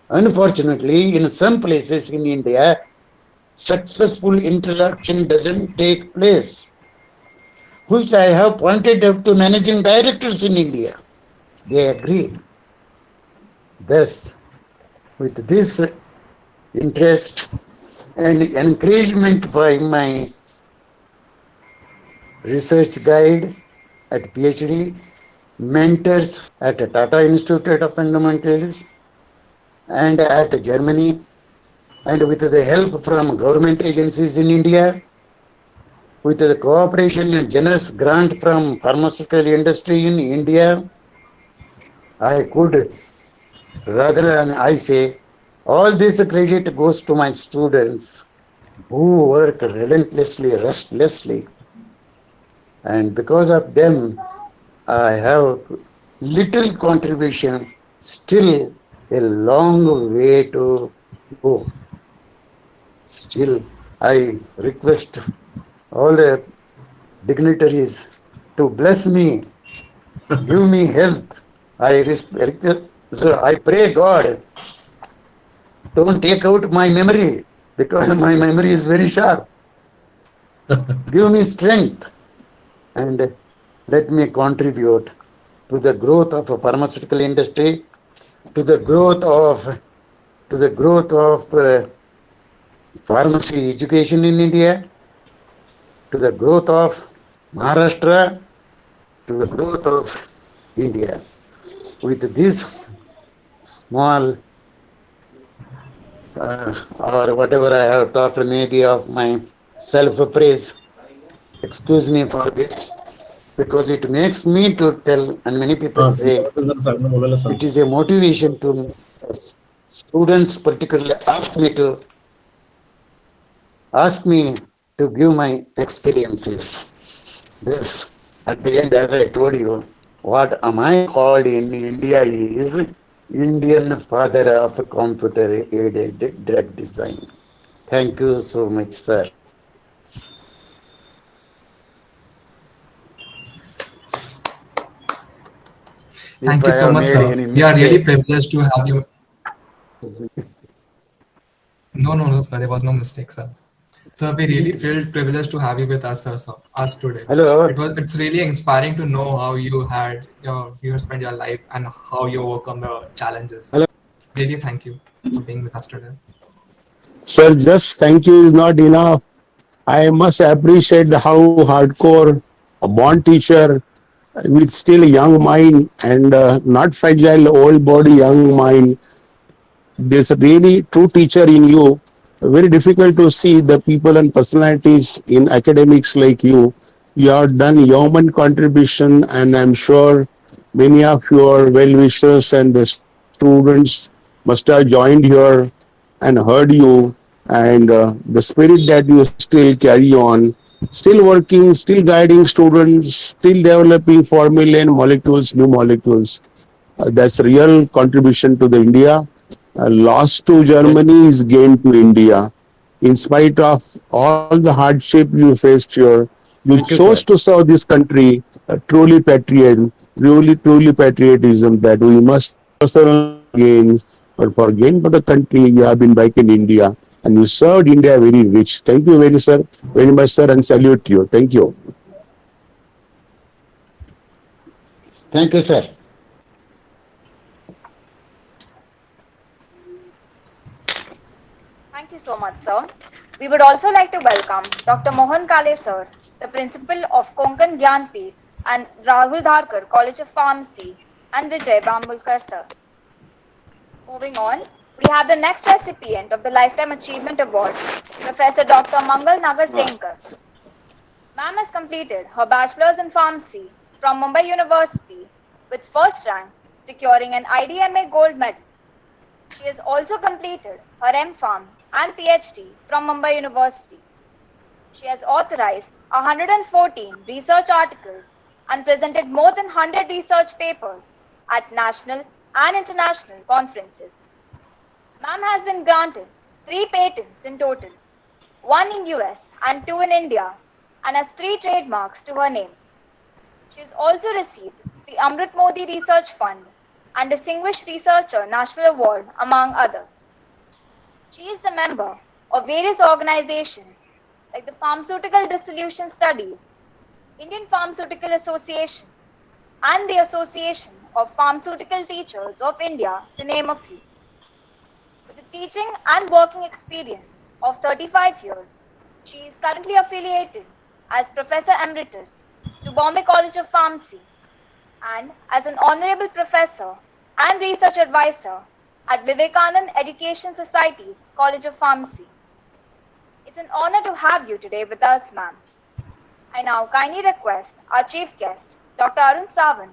Unfortunately, in some places in India, successful interaction doesn't take place, which I have pointed out to managing directors in India. They agree. Thus, with this interest and encouragement by my research guide at PhD, mentors at Tata Institute of Fundamentals and at Germany, and with the help from government agencies in India, with the cooperation and generous grant from pharmaceutical industry in India, I could, rather than I say, all this credit goes to my students who work relentlessly, restlessly. And because of them, I have little contribution, still a long way to go. Still, I request all the dignitaries to bless me, give me health. So I pray God, don't take out my memory because my memory is very sharp. Give me strength and let me contribute to the growth of a pharmaceutical industry, to the growth of pharmacy education in India, to the growth of Maharashtra, to the growth of India. With this small or whatever I have talked, maybe of my self-praise, excuse me for this, because it makes me to tell, and many people say it is a motivation to us. Students particularly ask me to give my experiences. This, at the end, as I told you, what am I called in India is Indian father of computer-aided drug design. Thank you so much, sir. Thank If you I so have much, made sir. any We are really mistake, privileged to have you. No, sir. There was no mistake, sir. So we really feel privileged to have you with us, sir, us today. hello. It's really inspiring to know how you spent your life and how you overcome the challenges. Hello. Really, thank you for being with us today. Sir, just thank you is not enough. I must appreciate how hardcore a born teacher with still young mind and not fragile old body, young mind. There's a really true teacher in you. Very difficult to see the people and personalities in academics like you. You have done human contribution, and I'm sure many of your well wishers and the students must have joined here and heard you, and the spirit that you still carry on, still working, still guiding students, still developing formulae and molecules, new molecules. That's real contribution to the India. Loss to Germany is gain to India. In spite of all the hardship you faced here, you Thank you, chose sir. to serve this country. Truly patriot, truly patriotism that we must personal gains, but for gain for the country, you have been back in India and you served India very rich. Thank you very much, sir, and salute you. Thank you. Thank you, sir. Thank you so much, sir. We would also like to welcome Dr. Mohan Kale, sir, the principal of Konkan Gyanpith, and Rahul Dharkar, College of Pharmacy, and Vijay Bambulkar, sir. Moving on, we have the next recipient of the Lifetime Achievement Award, Professor Dr. Mangal Nagarsenkar. Ma'am has completed her bachelor's in pharmacy from Mumbai University with first rank, securing an IDMA gold medal. She has also completed her M.Pharm and PhD from Mumbai University. She has authorized 114 research articles and presented more than 100 research papers at national and international conferences. Ma'am has been granted 3 patents in total, 1 in US and 2 in India, and has 3 trademarks to her name. She has also received the Amrit Modi Research Fund and Distinguished Researcher National Award, among others. She is the member of various organizations like the Pharmaceutical Dissolution Studies, Indian Pharmaceutical Association, and the Association of Pharmaceutical Teachers of India, to name a few. With a teaching and working experience of 35 years, she is currently affiliated as Professor Emeritus to Bombay College of Pharmacy and as an Honorable Professor and Research Advisor at Vivekanand Education Society's College of Pharmacy. It's an honor to have you today with us, ma'am. I now kindly request our chief guest, Dr. Arun Sawant,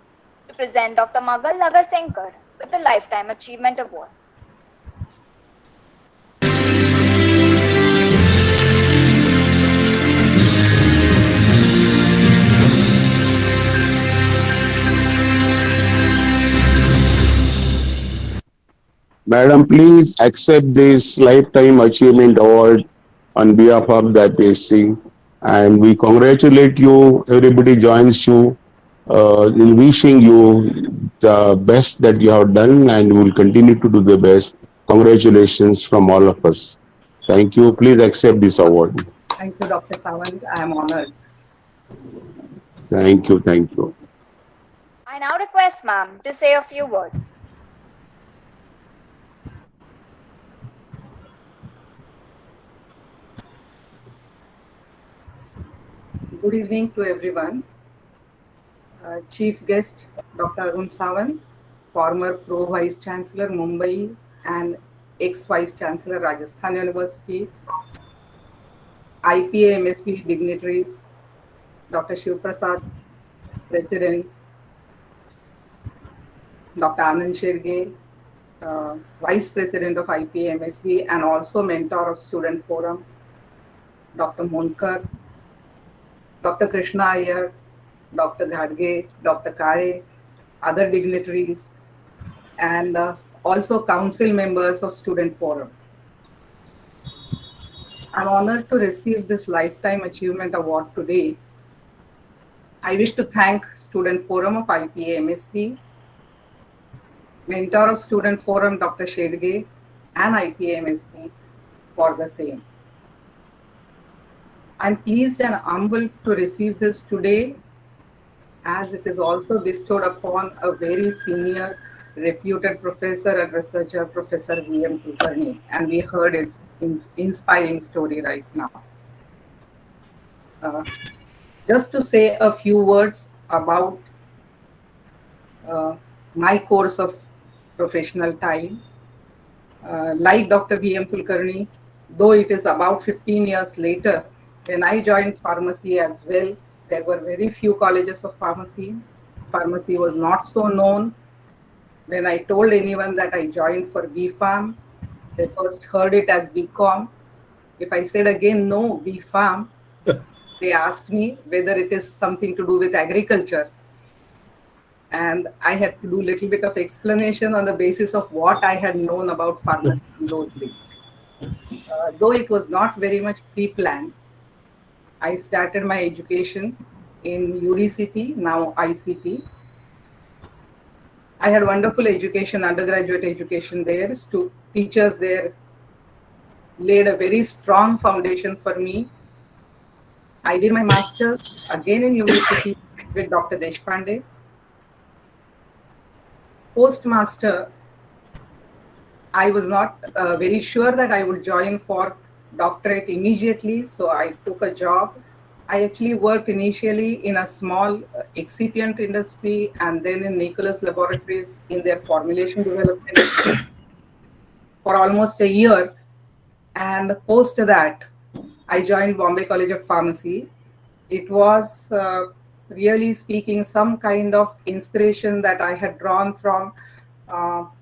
to present Dr. Mangal Nagarsenkar with the Lifetime Achievement Award. Madam, please accept this Lifetime Achievement Award on behalf of the PSC. And we congratulate you. Everybody joins you in wishing you the best that you have done and will continue to do the best. Congratulations from all of us. Thank you. Please accept this award. Thank you, Dr. Sawant. I am honored. Thank you. Thank you. I now request ma'am to say a few words. Good evening to everyone. Chief guest, Dr. Arun Sawant, former Pro Vice Chancellor, Mumbai, and ex-Vice Chancellor, Rajasthan University, IPA MSP dignitaries, Dr. Shiv Prasad, President, Dr. Anand Sherge, Vice President of IPA MSP and also mentor of Student Forum, Dr. Monkar, Dr. Krishna Iyer, Dr. Ghadge, Dr. Kare, other dignitaries, and also council members of Student Forum. I'm honored to receive this Lifetime Achievement Award today. I wish to thank Student Forum of IPA MSP, mentor of Student Forum, Dr. Sherge, and IPA MSP for the same. I'm pleased and humbled to receive this today, as it is also bestowed upon a very senior, reputed professor and researcher, Professor V.M. Kulkarni, and we heard his inspiring story right now. Just to say a few words about my course of professional time. Like Dr. V.M. Kulkarni, though it is about 15 years later, when I joined pharmacy as well, there were very few colleges of pharmacy. Pharmacy was not so known. When I told anyone that I joined for B.Pharm, they first heard it as B.Com. If I said again, no, B.Pharm, they asked me whether it is something to do with agriculture. And I had to do a little bit of explanation on the basis of what I had known about pharmacy in those days. Though it was not very much pre-planned, I started my education in UDCT, now ICT. I had wonderful education, undergraduate education there. Teachers there laid a very strong foundation for me. I did my master's again in UDCT with Dr. Deshpande. Postmaster, I was not very sure that I would join for doctorate immediately, so I took a job. I actually worked initially in a small excipient industry and then in Nicholas Laboratories in their formulation development for almost a year. And post that, I joined Bombay College of Pharmacy. It was really speaking some kind of inspiration that I had drawn from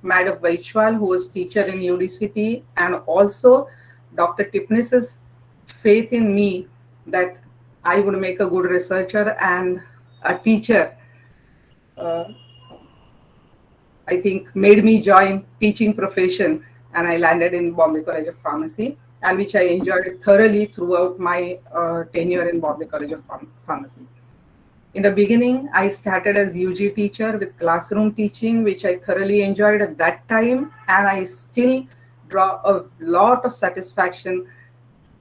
Madam Vaishwal, who was teacher in UDCT, and also Dr. Tipnis's faith in me that I would make a good researcher and a teacher, I think made me join teaching profession, and I landed in Bombay College of Pharmacy, and which I enjoyed thoroughly throughout my tenure in Bombay College of Pharmacy. In the beginning, I started as UG teacher with classroom teaching, which I thoroughly enjoyed at that time, and I still draw a lot of satisfaction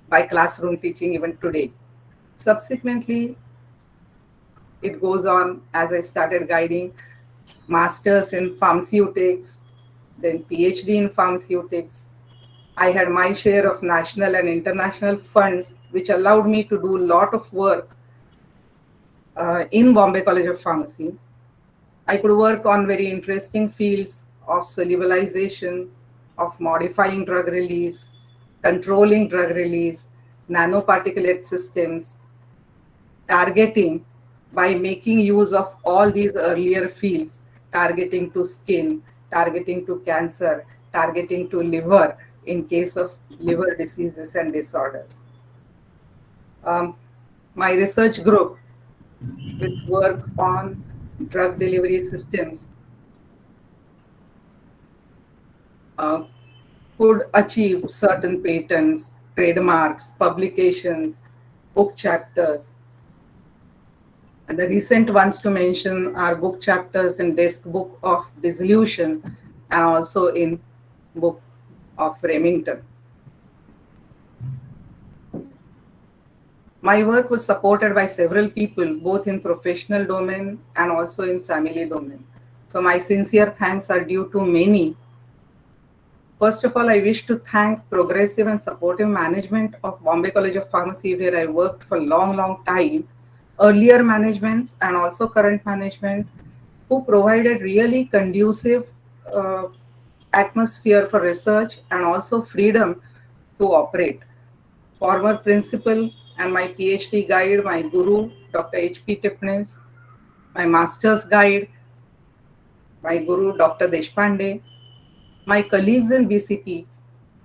by classroom teaching even today. Subsequently, it goes on as I started guiding masters in pharmaceutics, then PhD in pharmaceutics. I had my share of national and international funds, which allowed me to do a lot of work in Bombay College of Pharmacy. I could work on very interesting fields of solubilization, of modifying drug release, controlling drug release, nanoparticulate systems, targeting by making use of all these earlier fields, targeting to skin, targeting to cancer, targeting to liver in case of liver diseases and disorders. My research group with work on drug delivery systems could achieve certain patents, trademarks, publications, book chapters. And the recent ones to mention are book chapters in Desk Book of Dissolution and also in Book of Remington. My work was supported by several people, both in professional domain and also in family domain. So my sincere thanks are due to many. First of all, I wish to thank progressive and supportive management of Bombay College of Pharmacy, where I worked for a long time, earlier managements and also current management, who provided really conducive atmosphere for research and also freedom to operate. Former principal and my PhD guide, my guru, Dr. H.P. Tipnis, my master's guide, my guru, Dr. Deshpande, my colleagues in BCP,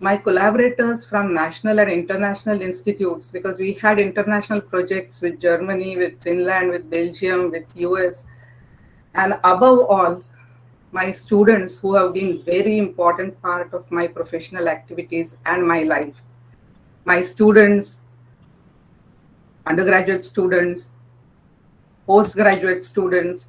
my collaborators from national and international institutes, because we had international projects with Germany, with Finland, with Belgium, with US, and above all, my students who have been very important part of my professional activities and my life. My students, undergraduate students, postgraduate students,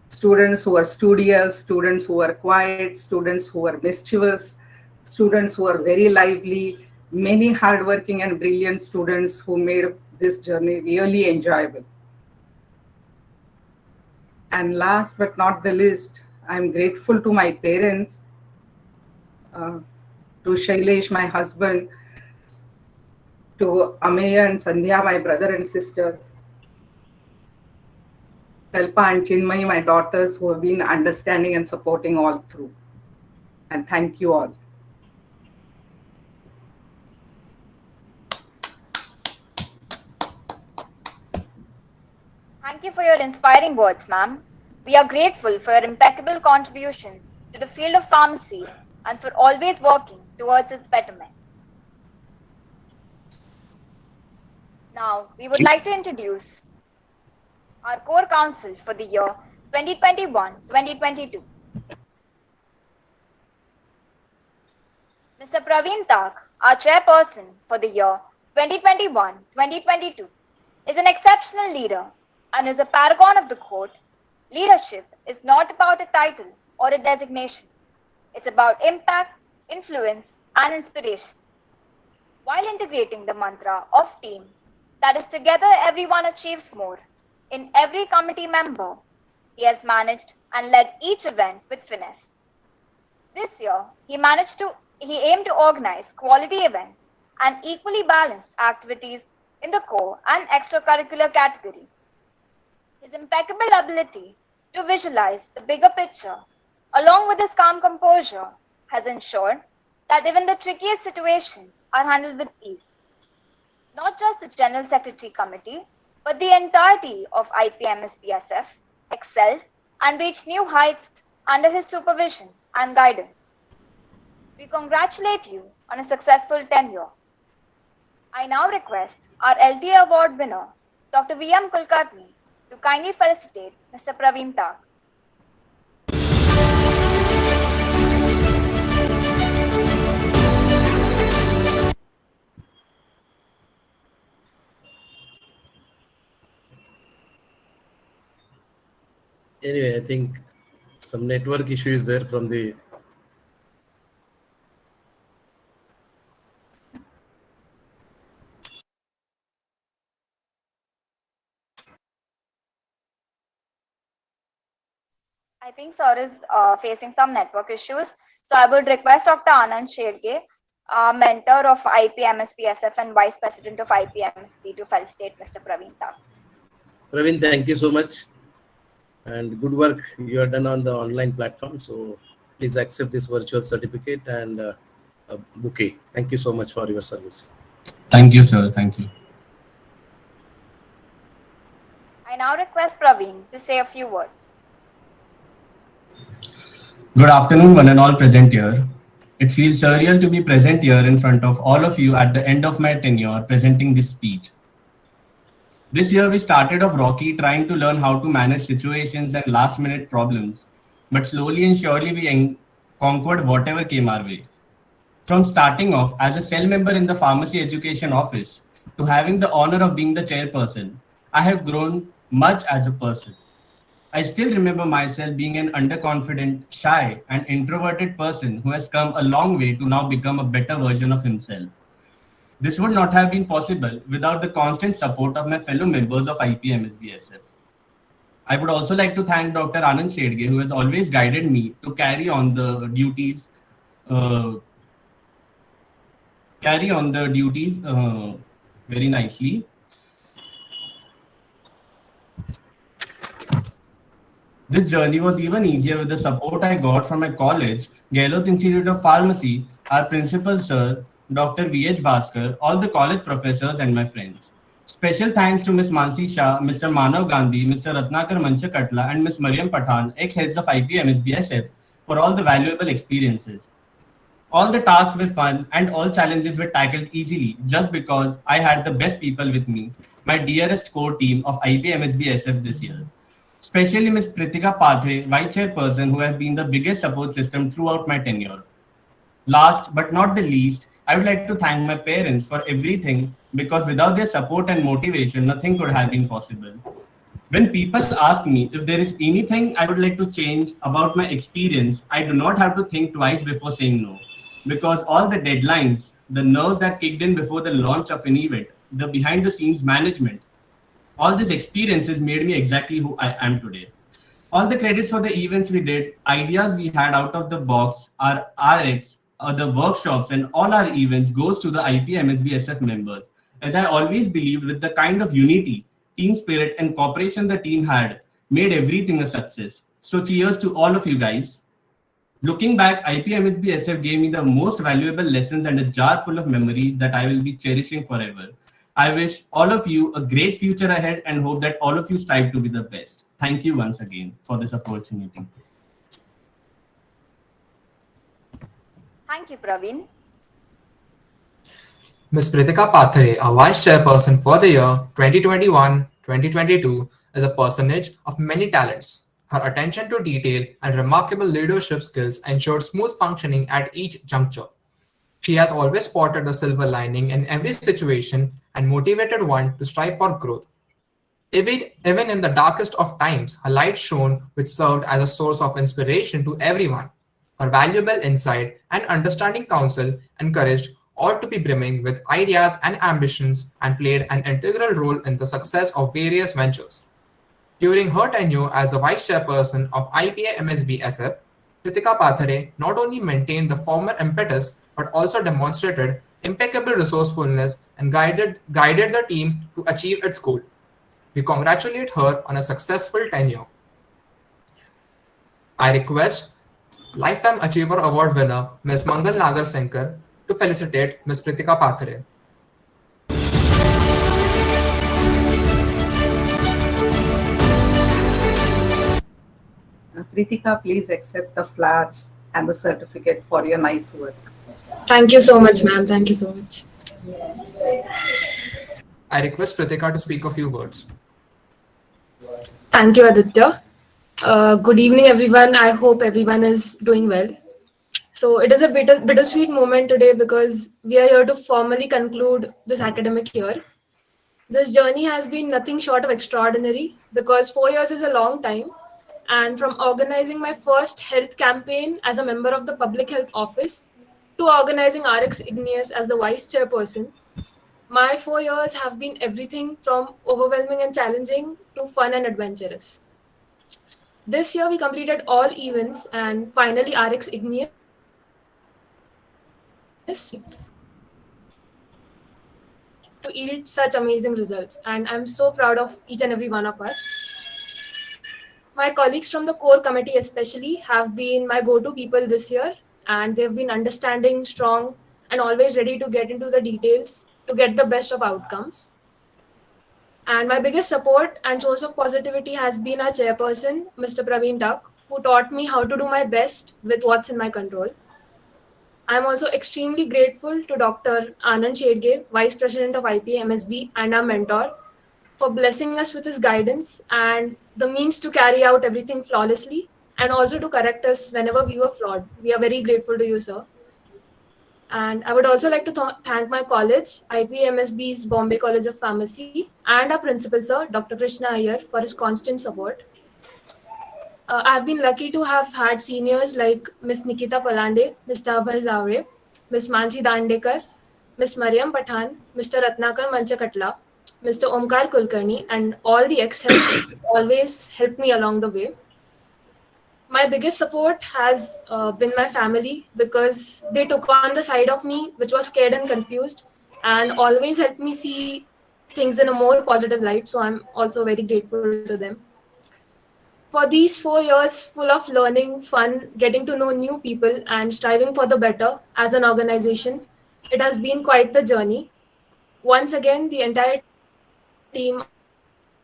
students who are studious, students who are quiet, students who are mischievous, students who are very lively, many hardworking and brilliant students who made this journey really enjoyable. And last but not the least, I'm grateful to my parents, to Shailesh, my husband, to Ameya and Sandhya, my brother and sisters, Kalpa and Chinmay, my daughters, who have been understanding and supporting all through. And thank you all. Thank you for your inspiring words, ma'am. We are grateful for your impeccable contributions to the field of pharmacy and for always working towards its betterment. Now, we would like to introduce our core council for the year 2021-2022. Mr. Praveen Tak, our chairperson for the year 2021-2022, is an exceptional leader and is a paragon of the quote, "Leadership is not about a title or a designation. It's about impact, influence, and inspiration." While integrating the mantra of team, that is, together everyone achieves more, in every committee member, he has managed and led each event with finesse. This year, he aimed to organize quality events and equally balanced activities in the core and extracurricular category. His impeccable ability to visualize the bigger picture, along with his calm composure, has ensured that even the trickiest situations are handled with ease. Not just the General Secretary Committee, but the entirety of IPMSPSF excelled and reached new heights under his supervision and guidance. We congratulate you on a successful tenure. I now request our LTA Award winner, Dr. V.M. Kulkarni, to kindly felicitate Mr. Praveen Tak. Anyway, I think some network issue is there from the. I think sir is facing some network issues. So I would request Dr. Anand Sherge, mentor of IPMSPSF and Vice President of IPMSP, to felicitate Mr. Praveen Tak. Praveen, thank you so much. And good work you have done on the online platform. So please accept this virtual certificate and a bouquet. Thank you so much for your service. Thank you, sir. Thank you. I now request Praveen to say a few words. Good afternoon, one and all present here. It feels surreal to be present here in front of all of you at the end of my tenure presenting this speech. This year we started off rocky, trying to learn how to manage situations and last-minute problems, but slowly and surely we conquered whatever came our way. From starting off as a cell member in the pharmacy education office to having the honor of being the chairperson, I have grown much as a person. I still remember myself being an underconfident, shy, and introverted person who has come a long way to now become a better version of himself. This would not have been possible without the constant support of my fellow members of IPMSBSF. I would also like to thank Dr. Anand Shedge, who has always guided me to carry on the duties very nicely. This journey was even easier with the support I got from my college, Gehlot Institute of Pharmacy, our principal sir, Dr. V.H. Bhaskar, all the college professors and my friends. Special thanks to Ms. Mansi Shah, Mr. Manav Gandhi, Mr. Ratnakar Manchakatla, and Ms. Mariam Pathan, ex-heads of IPMSBSF, for all the valuable experiences. All the tasks were fun and all challenges were tackled easily just because I had the best people with me, my dearest core team of IPMSBSF this year. Especially Ms. Pritika Pathre, Vice Chairperson, who has been the biggest support system throughout my tenure. Last but not the least, I would like to thank my parents for everything because without their support and motivation, nothing could have been possible. When people ask me if there is anything I would like to change about my experience, I do not have to think twice before saying no. Because all the deadlines, the nerves that kicked in before the launch of an event, the behind the scenes management, all these experiences made me exactly who I am today. All the credits for the events we did, ideas we had out of the box, our RX, the workshops and all our events goes to the IPMSBSF members. As I always believed with the kind of unity, team spirit and cooperation the team had made everything a success. So cheers to all of you guys. Looking back, IPMSBSF gave me the most valuable lessons and a jar full of memories that I will be cherishing forever. I wish all of you a great future ahead and hope that all of you strive to be the best. Thank you once again for this opportunity. Thank you, Praveen. Ms. Pritika Pathare, our Vice Chairperson for the year 2021-2022, is a personage of many talents. Her attention to detail and remarkable leadership skills ensured smooth functioning at each juncture. She has always spotted the silver lining in every situation and motivated one to strive for growth. Even in the darkest of times, her light shone, which served as a source of inspiration to everyone. Her valuable insight and understanding counsel encouraged all to be brimming with ideas and ambitions and played an integral role in the success of various ventures. During her tenure as the Vice Chairperson of IPMSBSF, Pritika Pathare not only maintained the former impetus but also demonstrated impeccable resourcefulness and guided the team to achieve its goal. We congratulate her on a successful tenure. I request Lifetime Achiever Award winner Ms. Mangal Nagarsenkar to felicitate Ms. Pritika Pathare. Pritika, please accept the flowers and the certificate for your nice work. Thank you so much, ma'am. Thank you so much. I request Pritika to speak a few words. Thank you, Aditya. Good evening, everyone. I hope everyone is doing well. So it is a bittersweet moment today because we are here to formally conclude this academic year. This journey has been nothing short of extraordinary because 4 years is a long time. And from organizing my first health campaign as a member of the Public Health Office to organizing RX Igneous as the Vice Chairperson, my 4 years have been everything from overwhelming and challenging to fun and adventurous. This year we completed all events and finally RX Igneous to yield such amazing results, and I'm so proud of each and every one of us. My colleagues from the core committee especially have been my go-to people this year, and they've been understanding, strong, and always ready to get into the details to get the best of outcomes. And my biggest support and source of positivity has been our chairperson, Mr. Praveen Duck, who taught me how to do my best with what's in my control. I'm also extremely grateful to Dr. Anand Shedge, Vice President of IPMSB and our mentor, for blessing us with his guidance and the means to carry out everything flawlessly and also to correct us whenever we were flawed. We are very grateful to you, sir. And I would also like to thank my college, IPMSB's Bombay College of Pharmacy, and our principal, sir, Dr. Krishna Iyer, for his constant support. I've been lucky to have had seniors like Miss Nikita Palande, Mr. Abhay Zavre, Miss Mansi Dandekar, Miss Mariam Pathan, Mr. Ratnakar Manchakatla, Mr. Omkar Kulkarni, and all the ex-heads always helped me along the way. My biggest support has been my family because they took on the side of me which was scared and confused and always helped me see things in a more positive light. So I'm also very grateful to them. For these 4 years full of learning, fun, getting to know new people, and striving for the better as an organization, it has been quite the journey. Once again, the entire team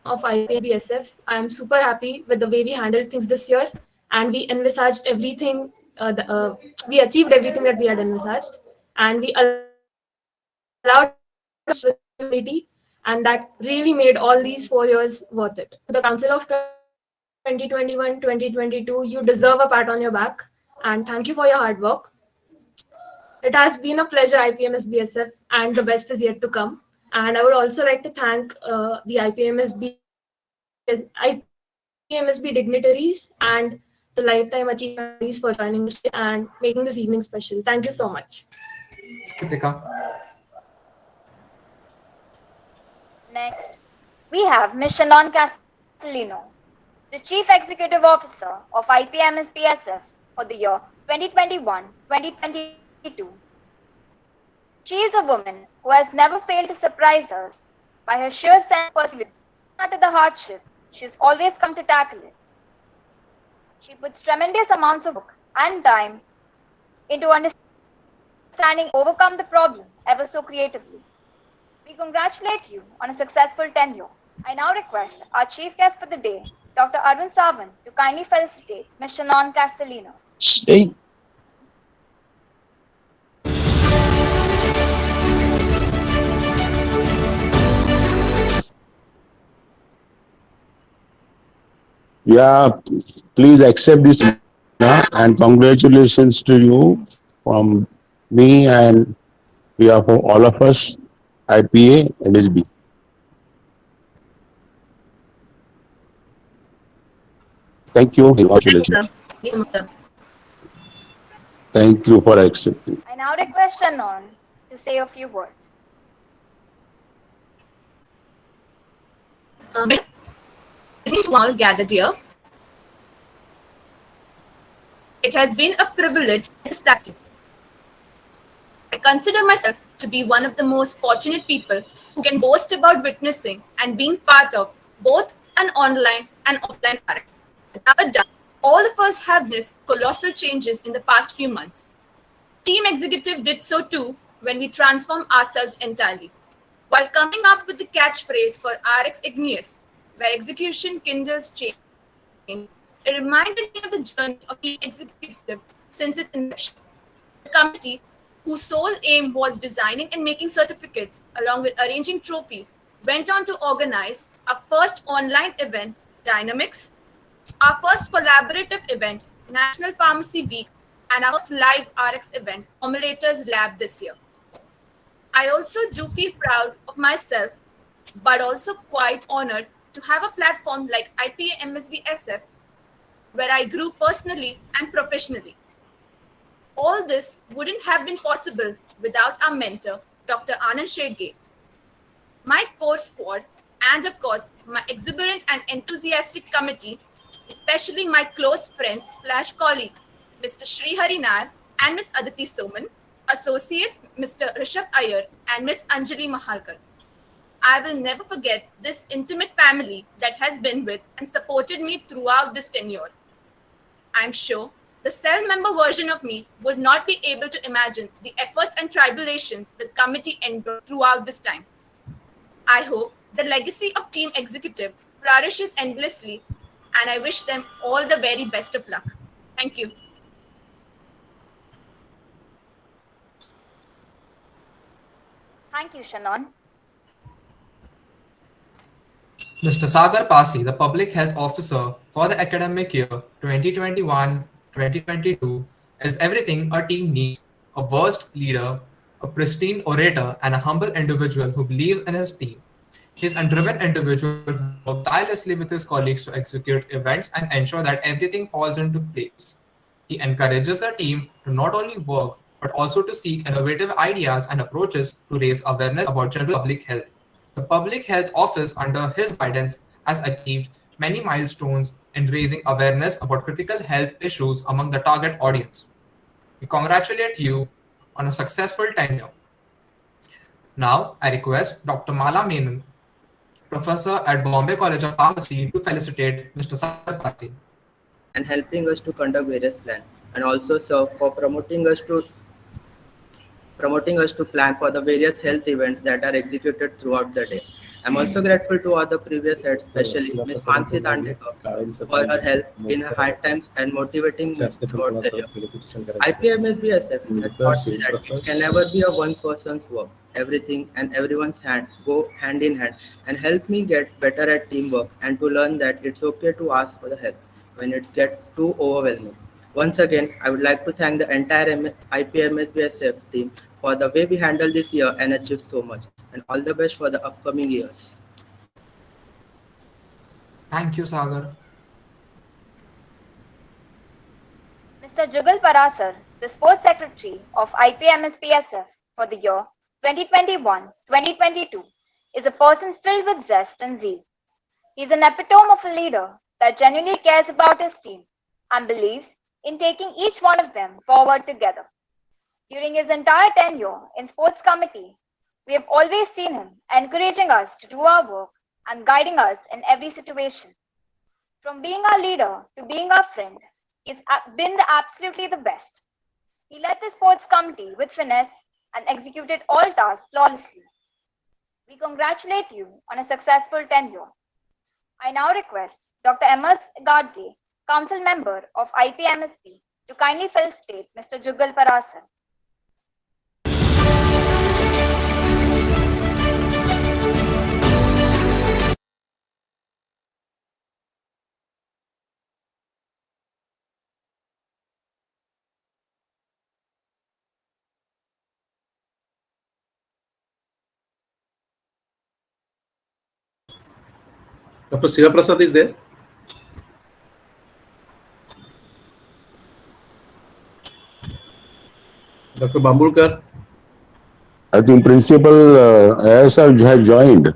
of IPBSF, I am super happy with the way we handled things this year, and we envisaged everything, we achieved everything that we had envisaged, and we allowed us with unity, and that really made all these 4 years worth it. The Council of 2021-2022, you deserve a pat on your back, and thank you for your hard work. It has been a pleasure, IPMSBSF, and the best is yet to come. And I would also like to thank the IPMSB dignitaries and the Lifetime Achievements for joining us and making this evening special. Thank you so much. Kritika. Next, we have Ms. Shannon Castellino, the Chief Executive Officer of IPMSBSF for the year 2021-2022. She is a woman who has never failed to surprise us by her sheer sense of perseverance. No matter the hardship, she has always come to tackle it. She puts tremendous amounts of work and time into understanding overcome the problem ever so creatively. We congratulate you on a successful tenure. I now request our chief guest for the day, Dr. Arvind Sawant, to kindly felicitate Ms. Shannon Castellino. Stay. Yeah, please accept this and congratulations to you from me and behalf of all of us, IPA and SB. Thank you. Congratulations. Thank you for accepting. I now request Shannon to say a few words. All gathered here. It has been a privilege to practice. I consider myself to be one of the most fortunate people who can boast about witnessing and being part of both an online and offline practice. Without a doubt, all of us have witnessed colossal changes in the past few months. Team Executive did so too when we transformed ourselves entirely. While coming up with the catchphrase for RX Igneous, where execution kindles change, it reminded me of the journey of Team Executive since its inception. The committee, whose sole aim was designing and making certificates along with arranging trophies, went on to organize our first online event, Dynamics, our first collaborative event, National Pharmacy Week, and our first live RX event, Formulators Lab this year. I also do feel proud of myself, but also quite honored to have a platform like IPA-MSB-SF, where I grew personally and professionally. All this wouldn't have been possible without our mentor, Dr. Anand Shedge. My core squad, and of course, my exuberant and enthusiastic committee, especially my close friends/colleagues, Mr. Sri Harinar and Ms. Aditi Soman, associates Mr. Rishabh Iyer and Ms. Anjali Mahalkar. I will never forget this intimate family that has been with and supported me throughout this tenure. I'm sure the cell member version of me would not be able to imagine the efforts and tribulations the committee endured throughout this time. I hope the legacy of Team Executive flourishes endlessly, and I wish them all the very best of luck. Thank you. Thank you, Shannon. Mr. Sagar Pasi, the Public Health Officer for the academic year 2021-2022, is everything a team needs: a versed leader, a pristine orator, and a humble individual who believes in his team. He is a driven individual who works tirelessly with his colleagues to execute events and ensure that everything falls into place. He encourages the team to not only work but also to seek innovative ideas and approaches to raise awareness about general public health. The Public Health Office, under his guidance, has achieved many milestones in raising awareness about critical health issues among the target audience. We congratulate you on a successful tenure. Now, I request Dr. Mala Menon, Professor at Bombay College of Pharmacy, to felicitate Mr. Sarpati. And helping us to conduct various plans, and also serve for promoting us to plan for the various health events that are executed throughout the day. I'm also grateful to all the previous heads, especially Ms. Mansi Dandekar, for her help in her hard times and motivating me throughout the year. IPMSBSF has taught me that it can never be a one person's work. Everything and everyone's go hand in hand and help me get better at teamwork and to learn that it's okay to ask for the help when it gets too overwhelming. Once again, I would like to thank the entire IPMSBSF team for the way we handled this year and achieved so much, and all the best for the upcoming years. Thank you, Sagar. Mr. Jugal Parasar, the Sports Secretary of IPMSPSF for the year 2021-2022, is a person filled with zest and zeal. He is an epitome of a leader that genuinely cares about his team and believes in taking each one of them forward together. During his entire tenure in Sports Committee, we have always seen him encouraging us to do our work and guiding us in every situation. From being our leader to being our friend, he's been absolutely the best. He led the Sports Committee with finesse and executed all tasks flawlessly. We congratulate you on a successful tenure. I now request Dr. M.S. Gadge, Council Member of IPMSP, to kindly felicitate Mr. Jugal Parasar. Dr. Siva Prasad is there? Dr. Bambulkar? I think Principal ASF has joined.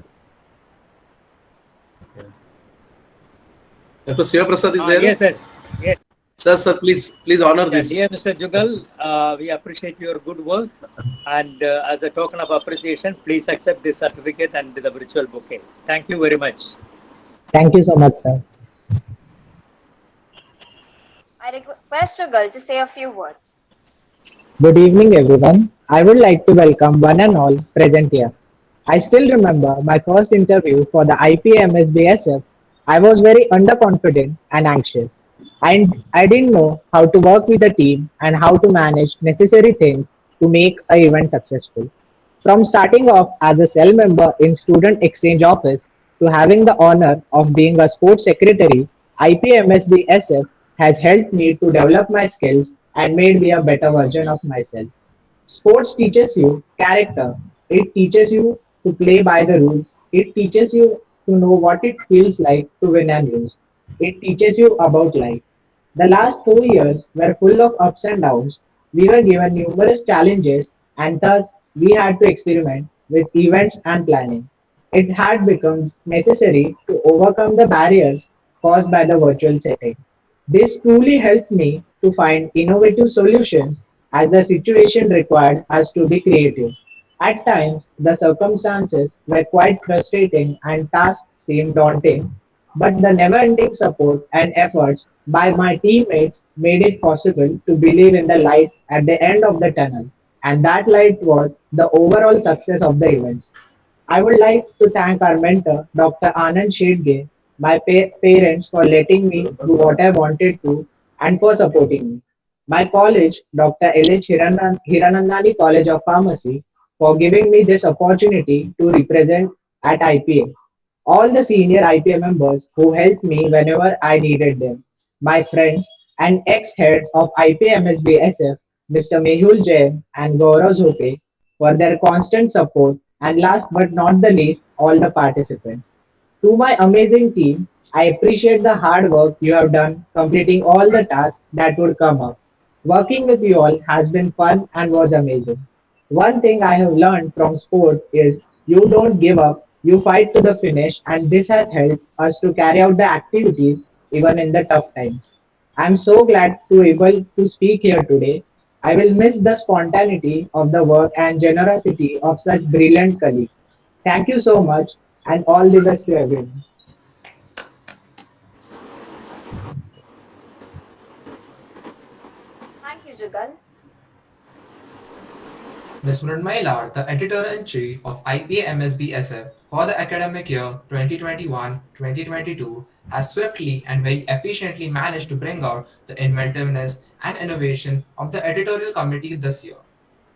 Dr. Siva Prasad is there? Yes. Sir, please honor this. Dear Mr. Jugal, we appreciate your good work, and as a token of appreciation, please accept this certificate and the virtual bouquet. Thank you very much. Thank you so much, sir. I request Jugal to say a few words. Good evening, everyone. I would like to welcome one and all present here. I still remember my first interview for the IPMSBSF. I was very underconfident and anxious. I didn't know how to work with the team and how to manage necessary things to make an event successful. From starting off as a cell member in Student Exchange Office to having the honor of being a sports secretary, IPMSBSF has helped me to develop my skills and made me a better version of myself. Sports teaches you character. It teaches you to play by the rules. It teaches you to know what it feels like to win and lose. It teaches you about life. The last 4 years were full of ups and downs. We were given numerous challenges and thus we had to experiment with events and planning. It had become necessary to overcome the barriers caused by the virtual setting. This truly helped me to find innovative solutions as the situation required us to be creative. At times, the circumstances were quite frustrating and tasks seemed daunting, but the never-ending support and efforts by my teammates made it possible to believe in the light at the end of the tunnel, and that light was the overall success of the events. I would like to thank our mentor, Dr. Anand Shedge, my parents for letting me do what I wanted to and for supporting me. My college, Dr. L.H. Hiranandani College of Pharmacy, for giving me this opportunity to represent at IPA. all the senior IPA members who helped me whenever I needed them, my friends and ex-heads of IPMSBSF, Mr. Mehul Jain and Gaurav Zope, for their constant support, and last but not the least, all the participants. To my amazing team, I appreciate the hard work you have done completing all the tasks that would come up. Working with you all has been fun and was amazing. One thing I have learned from sports is you don't give up, you fight to the finish, and this has helped us to carry out the activities even in the tough times. I'm so glad to able to speak here today. I will miss the spontaneity of the work and generosity of such brilliant colleagues. Thank you so much and all the best to everyone. Thank you, Jugal. Ms. Mrunmayee Lal, the Editor-in-Chief of IPA-MSB-SF for the academic year 2021-2022, has swiftly and very efficiently managed to bring out the inventiveness and innovation of the editorial committee this year.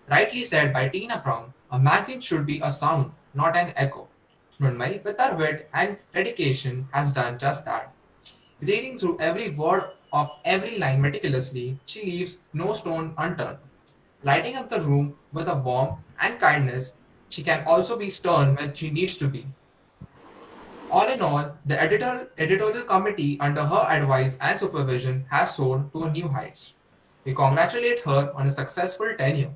Rightly said by Tina Prong, a magazine should be a sound, not an echo. Mrunmayee, with her wit and dedication, has done just that. Reading through every word of every line meticulously, she leaves no stone unturned. Lighting up the room with a warmth and kindness, she can also be stern when she needs to be. All in all, the editorial committee, under her advice and supervision, has soared to new heights. We congratulate her on a successful tenure.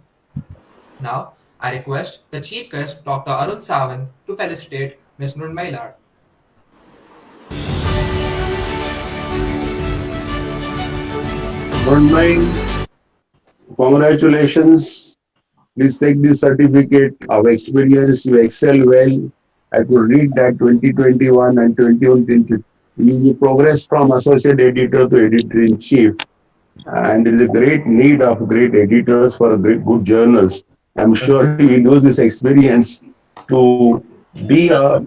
Now, I request the chief guest, Dr. Arun Sawant, to felicitate Ms. Mrunmayee Lal. Mrunmayee, congratulations. Please take this certificate of experience. You excel well. I could read that 2021 and 2021 you progress from associate editor to editor in chief. And there is a great need of great editors for good journals. I'm sure you will use this experience to be a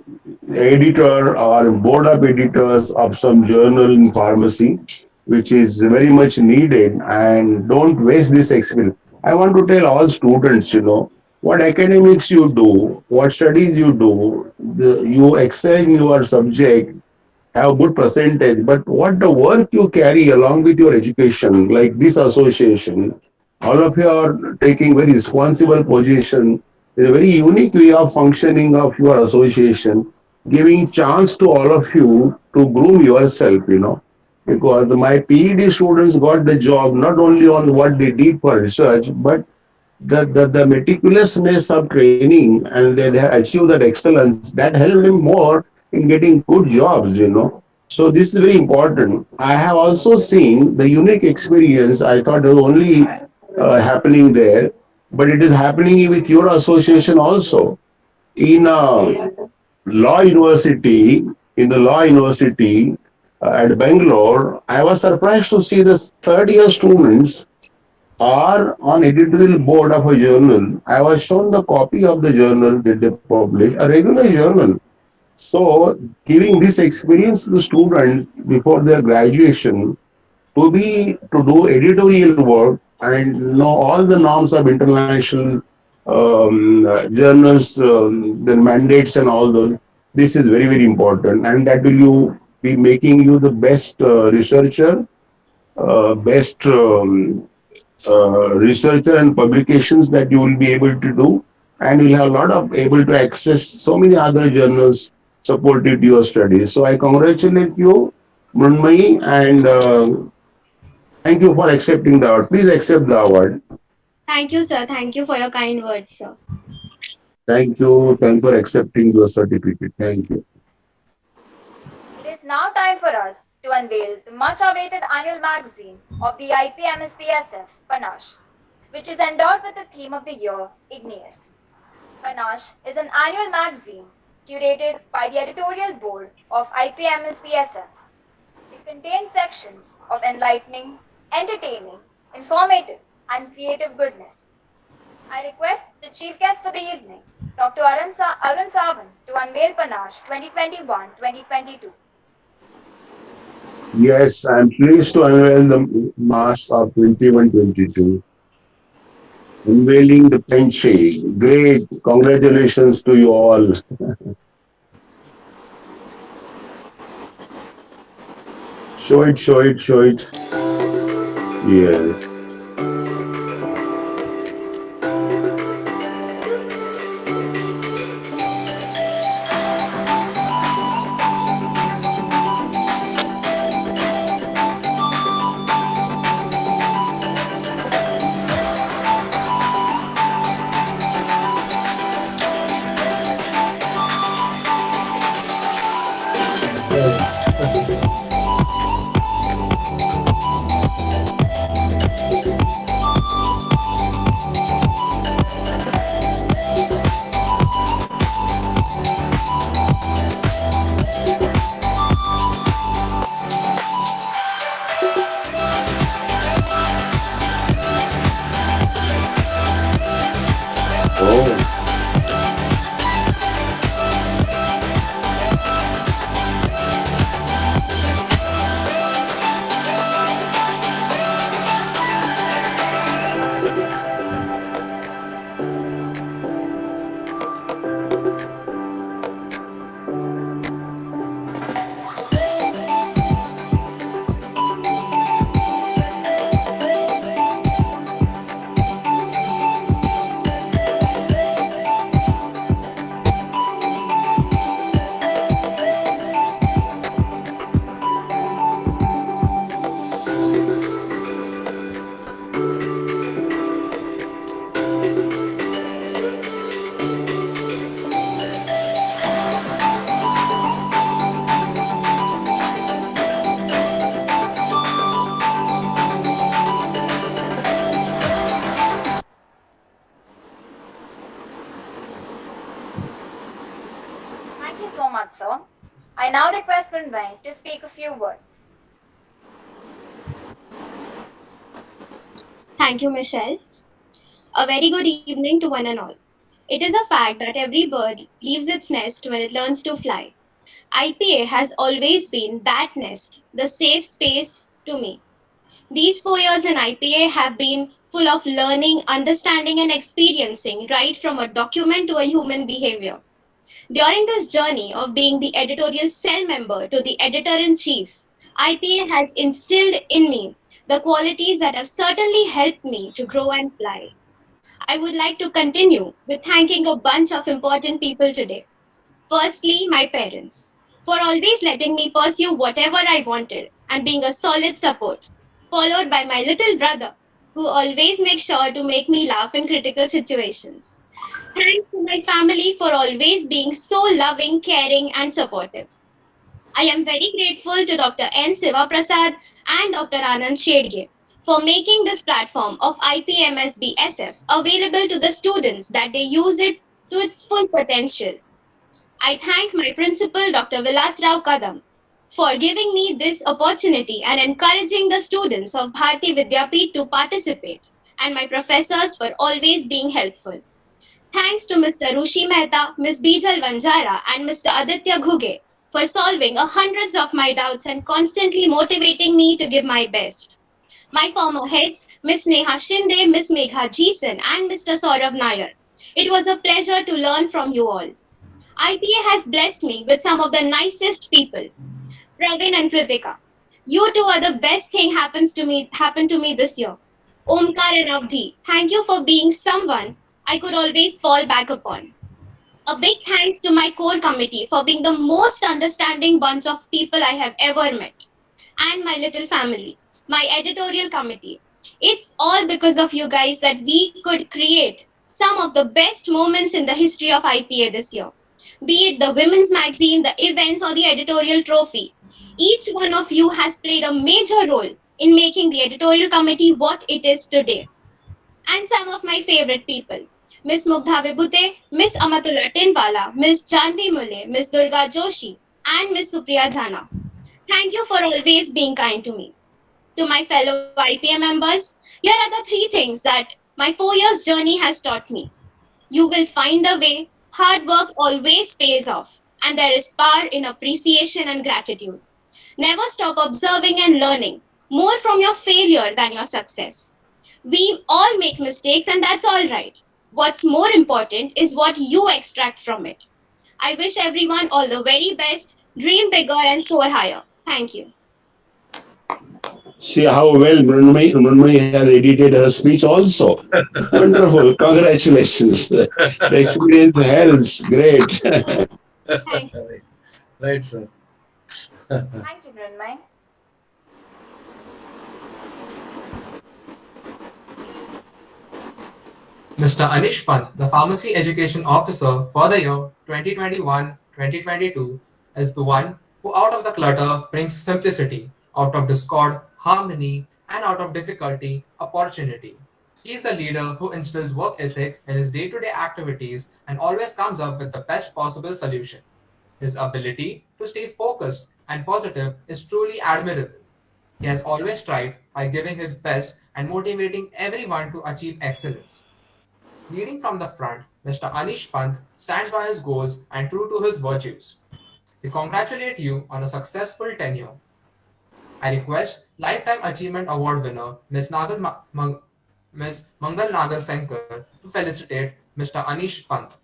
editor or board of editors of some journal in pharmacy, which is very much needed, and don't waste this experience. I want to tell all students, what academics you do, what studies you do, you excel in your subject, have good percentage, but what the work you carry along with your education, like this association, all of you are taking very responsible position. It's a very unique way of functioning of your association, giving chance to all of you to groom yourself, because my PhD students got the job not only on what they did for research, but the meticulousness of training, and they have achieved that excellence that helped them more in getting good jobs, So this is very important. I have also seen the unique experience. I thought it was only happening there, but it is happening with your association also. In law university, at Bangalore, I was surprised to see the third-year students are on editorial board of a journal. I was shown the copy of the journal that they publish, a regular journal. So, giving this experience to the students before their graduation to do editorial work and know all the norms of international journals, their mandates and all those. This is very, very important, and that will be making you the best researcher, best researcher and publications that you will be able to do, and you'll have a lot of able to access so many other journals supported your studies. So I congratulate you, Mrunmayee, and thank you for accepting the award. Please accept the award. Thank you, sir. Thank you for your kind words, sir. Thank you. Thank you for accepting your certificate. Thank you. It is now time for us to unveil the much-awaited annual magazine of the IPMSBSF, Panache, which is endowed with the theme of the year, Igneous. Panache is an annual magazine curated by the editorial board of IPMSBSF. It contains sections of enlightening, entertaining, informative, and creative goodness. I request the chief guest for the evening, Dr. Arun Sawant, to unveil Panache 2021-2022. Yes, I'm pleased to unveil the Mass of 21-22. Unveiling the Penche. Great. Congratulations to you all. Show it, show it, show it. Yes. Thank you so much, sir. I now request Mrinmay to speak a few words. Thank you, Michelle. A very good evening to one and all. It is a fact that every bird leaves its nest when it learns to fly. IPA has always been that nest, the safe space to me. These 4 years in IPA have been full of learning, understanding, and experiencing right from a document to a human behavior. During this journey of being the editorial cell member to the editor in chief, IPA has instilled in me the qualities that have certainly helped me to grow and fly. I would like to continue with thanking a bunch of important people today. Firstly, my parents, for always letting me pursue whatever I wanted and being a solid support, followed by my little brother, who always makes sure to make me laugh in critical situations. Thanks to my family for always being so loving, caring, and supportive. I am very grateful to Dr. N. Siva Prasad and Dr. Anand Shedge for making this platform of IPMSBSF available to the students that they use it to its full potential. I thank my principal, Dr. Vilas Rao Kadam, for giving me this opportunity and encouraging the students of Bharati Vidyapeeth to participate, and my professors for always being helpful. Thanks to Mr. Rushi Mehta, Ms. Bijal Vanjara, and Mr. Aditya Ghuge for solving hundreds of my doubts and constantly motivating me to give my best. My former heads, Ms. Neha Shinde, Ms. Megha Jeesan, and Mr. Saurav Nair. It was a pleasure to learn from you all. IPA has blessed me with some of the nicest people. Praveen and Kritika, you two are the best thing happened to me this year. Omkar and Avdhi, thank you for being someone I could always fall back upon. A big thanks to my core committee for being the most understanding bunch of people I have ever met. And my little family, my editorial committee. It's all because of you guys that we could create some of the best moments in the history of IPA this year. Be it the women's magazine, the events, or the editorial trophy. Each one of you has played a major role in making the editorial committee what it is today. And some of my favorite people. Miss Mugdha Vibhute, Miss Amatullah Tinwala, Miss Janvi Mule, Miss Durga Joshi, and Miss Supriya Jana. Thank you for always being kind to me. To my fellow IPA members, here are the 3 things that my 4 years journey has taught me. You will find a way, hard work always pays off, and there is power in appreciation and gratitude. Never stop observing and learning, more from your failure than your success. We all make mistakes, and that's all right. What's more important is what you extract from it. I wish everyone all the very best, dream bigger, and soar higher. Thank you. See how well Mrunmayee has edited her speech also. Wonderful. Congratulations. The experience helps. Great. Thank you. Right, sir. Thank you, Mrunmayee. Mr. Anish Pant, the Pharmacy Education Officer for the year 2021-2022, is the one who out of the clutter brings simplicity, out of discord, harmony, and out of difficulty, opportunity. He is the leader who instills work ethics in his day-to-day activities and always comes up with the best possible solution. His ability to stay focused and positive is truly admirable. He has always strived by giving his best and motivating everyone to achieve excellence. Leading from the front, Mr. Anish Pant stands by his goals and true to his virtues. We congratulate you on a successful tenure. I request Lifetime Achievement Award winner Ms. Mangal Nagar Sankar to felicitate Mr. Anish Pant.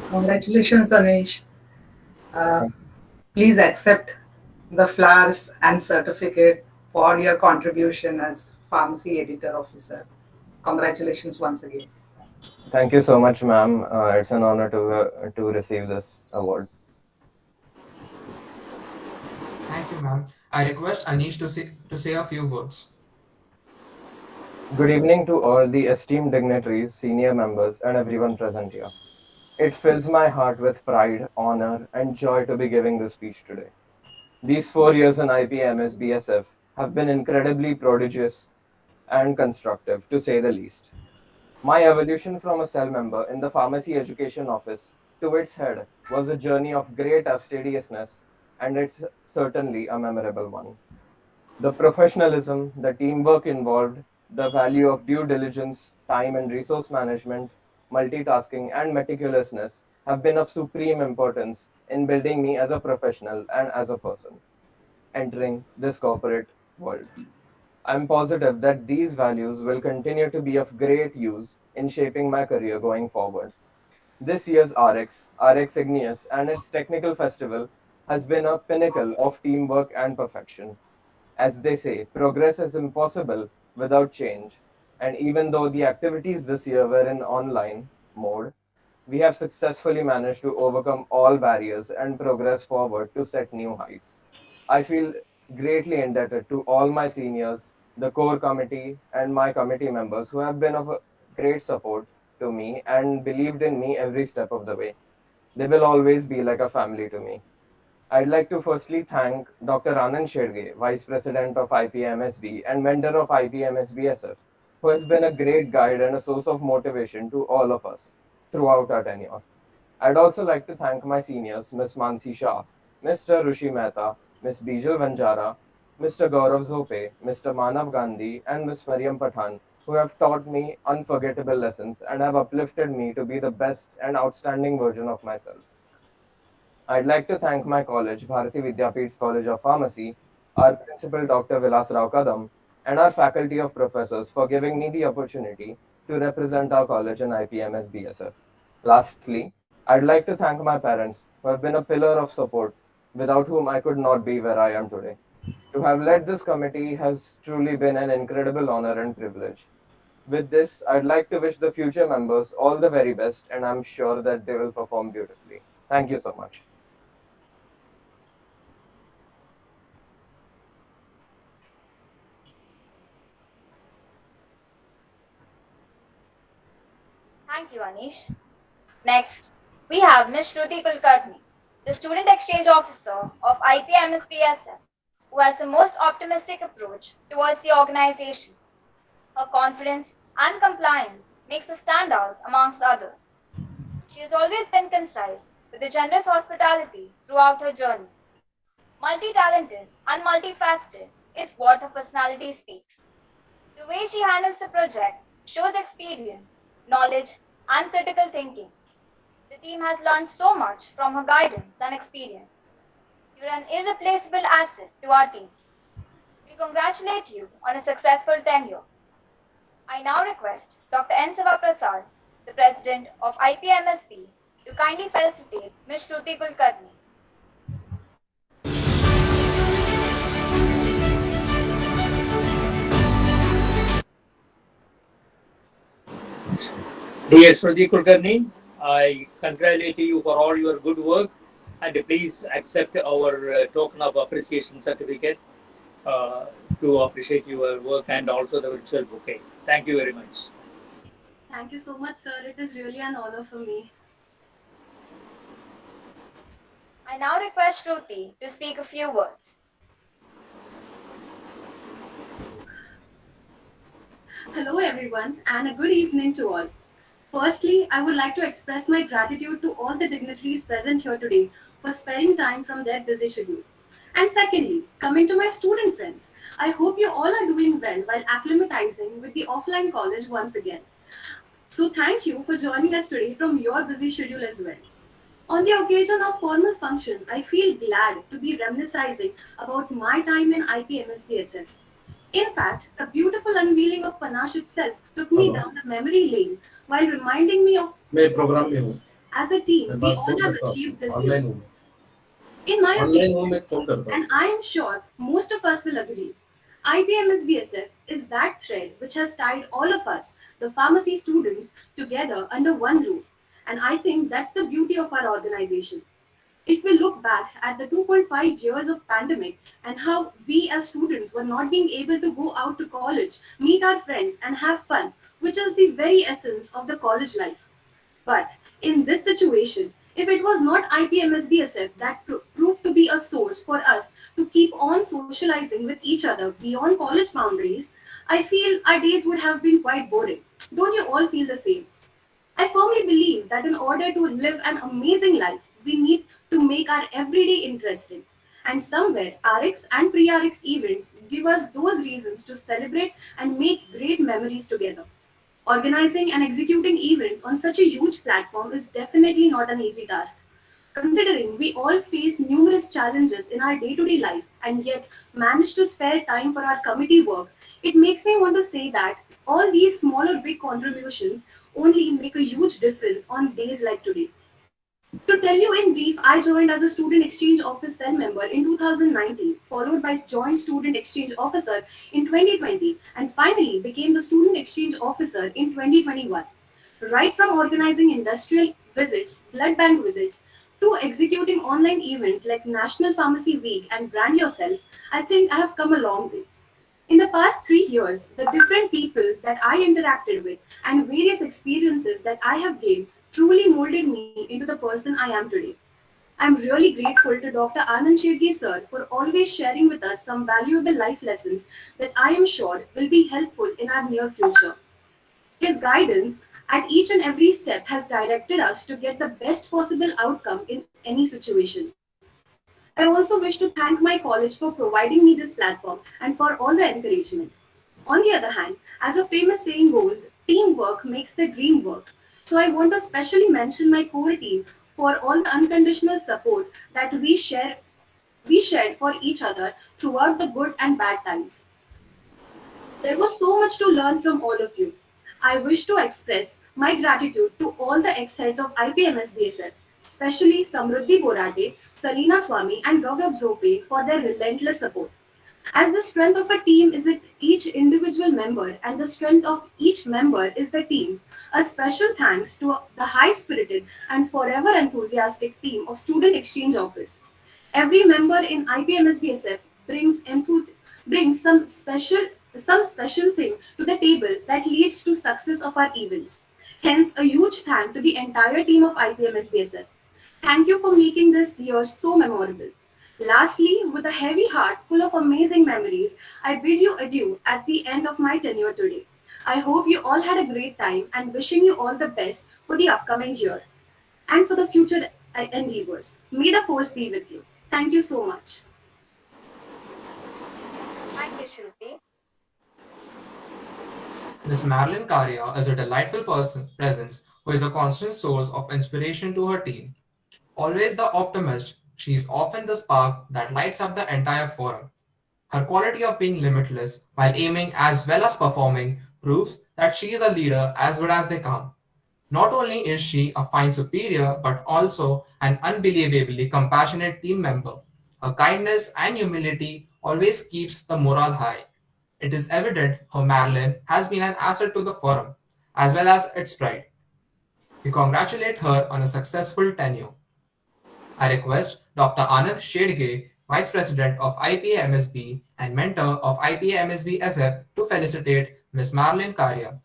Congratulations, Anish. Please accept the flowers and certificate for your contribution as pharmacy editor officer. Congratulations once again. Thank you so much, ma'am. It's an honor to receive this award. Thank you, ma'am. I request Anish to say a few words. Good evening to all the esteemed dignitaries, senior members, and everyone present here. It fills my heart with pride, honor, and joy to be giving this speech today. These 4 years in IPMS BSF have been incredibly prodigious and constructive, to say the least. My evolution from a cell member in the Pharmacy Education Office to its head was a journey of great assiduousness, and it's certainly a memorable one. The professionalism, the teamwork involved, the value of due diligence, time and resource management, multitasking, and meticulousness have been of supreme importance in building me as a professional and as a person entering this corporate world. I'm positive that these values will continue to be of great use in shaping my career going forward. This year's RX Igneous, and its technical festival has been a pinnacle of teamwork and perfection. As they say, progress is impossible without change. And even though the activities this year were in online mode, we have successfully managed to overcome all barriers and progress forward to set new heights. I feel greatly indebted to all my seniors, the core committee, and my committee members who have been of a great support to me and believed in me every step of the way. They will always be like a family to me. I'd like to firstly thank Dr. Anand Shedge, Vice President of IPMSB and mentor of IPMSBSF, who has been a great guide and a source of motivation to all of us throughout our tenure. I'd also like to thank my seniors, Ms. Mansi Shah, Mr. Rushi Mehta, Ms. Bijal Vanjara, Mr. Gaurav Zope, Mr. Manav Gandhi, and Ms. Mariam Pathan, who have taught me unforgettable lessons and have uplifted me to be the best and outstanding version of myself. I'd like to thank my college, Bharati Vidyapeeth's College of Pharmacy, our principal, Dr. Vilas Rao Kadam, and our faculty of professors for giving me the opportunity to represent our college in IPMS BSF. Lastly, I'd like to thank my parents, who have been a pillar of support, without whom I could not be where I am today. To have led this committee has truly been an incredible honor and privilege. With this, I'd like to wish the future members all the very best, and I'm sure that they will perform beautifully. Thank you so much. Thank you, Anish. Next, we have Ms. Shruti Kulkarni, the Student Exchange Officer of IPMSBSF, who has the most optimistic approach towards the organization. Her confidence and compliance makes her stand out amongst others. She has always been concise with a generous hospitality throughout her journey. Multi-talented and multifaceted is what her personality speaks. The way she handles the project shows experience, knowledge, and critical thinking. The team has learned so much from her guidance and experience. You're an irreplaceable asset to our team. We congratulate you on a successful tenure. I now request Dr. N. Siva Prasad, the President of IPMSB, to kindly felicitate Ms. Shruti Kulkarni. Dear Shruti Kulkarni, I congratulate you for all your good work, and please accept our token of appreciation certificate to appreciate your work, and also the virtual bouquet. Thank you very much. Thank you so much, sir. It is really an honor for me. I now request Shruti to speak a few words. Hello, everyone, and a good evening to all. Firstly, I would like to express my gratitude to all the dignitaries present here today for sparing time from their busy schedule. And secondly, coming to my student friends, I hope you all are doing well while acclimatizing with the offline college once again. So thank you for joining us today from your busy schedule as well. On the occasion of formal function, I feel glad to be reminiscing about my time in IPMSBSF. In fact, the beautiful unveiling of Panache itself took me down the memory lane while reminding me of as a team we all have achieved this year. In my opinion, and I am sure most of us will agree, IPMSBSF is that thread which has tied all of us, the pharmacy students, together under one roof. And I think that's the beauty of our organization. If we look back at the 2.5 years of pandemic and how we as students were not being able to go out to college, meet our friends and have fun, which is the very essence of the college life. But in this situation, if it was not IPMSBSF that proved to be a source for us to keep on socializing with each other beyond college boundaries, I feel our days would have been quite boring. Don't you all feel the same? I firmly believe that in order to live an amazing life, we need to make our everyday interesting. And somewhere, RX and pre-RX events give us those reasons to celebrate and make great memories together. Organizing and executing events on such a huge platform is definitely not an easy task. Considering we all face numerous challenges in our day-to-day life and yet manage to spare time for our committee work, it makes me want to say that all these small or big contributions only make a huge difference on days like today. To tell you in brief, I joined as a Student Exchange Office cell member in 2019, followed by Joint Student Exchange Officer in 2020, and finally became the Student Exchange Officer in 2021. Right from organizing industrial visits, blood bank visits, to executing online events like National Pharmacy Week and Brand Yourself, I think I have come a long way. In the past 3 years, the different people that I interacted with and various experiences that I have gained truly molded me into the person I am today. I'm really grateful to Dr. Anand Shirgi sir for always sharing with us some valuable life lessons that I am sure will be helpful in our near future. His guidance at each and every step has directed us to get the best possible outcome in any situation. I also wish to thank my college for providing me this platform and for all the encouragement. On the other hand, as a famous saying goes, teamwork makes the dream work. So I want to specially mention my core team for all the unconditional support that we shared for each other throughout the good and bad times. There was so much to learn from all of you. I wish to express my gratitude to all the ex-heads of IPMSBSF, especially Samruddhi Borate, Salina Swami and Gaurav Zope for their relentless support. As the strength of a team is its each individual member and the strength of each member is the team, a special thanks to the high-spirited and forever enthusiastic team of Student Exchange Office. Every member in IPMSBSF brings some special thing to the table that leads to success of our events. Hence, a huge thank to the entire team of IPMSBSF. Thank you for making this year so memorable. Lastly, with a heavy heart full of amazing memories, I bid you adieu at the end of my tenure today. I hope you all had a great time and wishing you all the best for the upcoming year and for the future endeavors. May the force be with you. Thank you so much. Thank you, Shruti. Ms. Marilyn Karia is a delightful presence who is a constant source of inspiration to her team. Always the optimist, she is often the spark that lights up the entire forum. Her quality of being limitless while aiming as well as performing proves that she is a leader as good as they come. Not only is she a fine superior, but also an unbelievably compassionate team member. Her kindness and humility always keeps the morale high. It is evident how Marilyn has been an asset to the forum, as well as its pride. We congratulate her on a successful tenure. I request Dr. Anand Shedge, Vice President of IPMSB and mentor of IPMSB SF, to felicitate Ms. Marilyn Karia.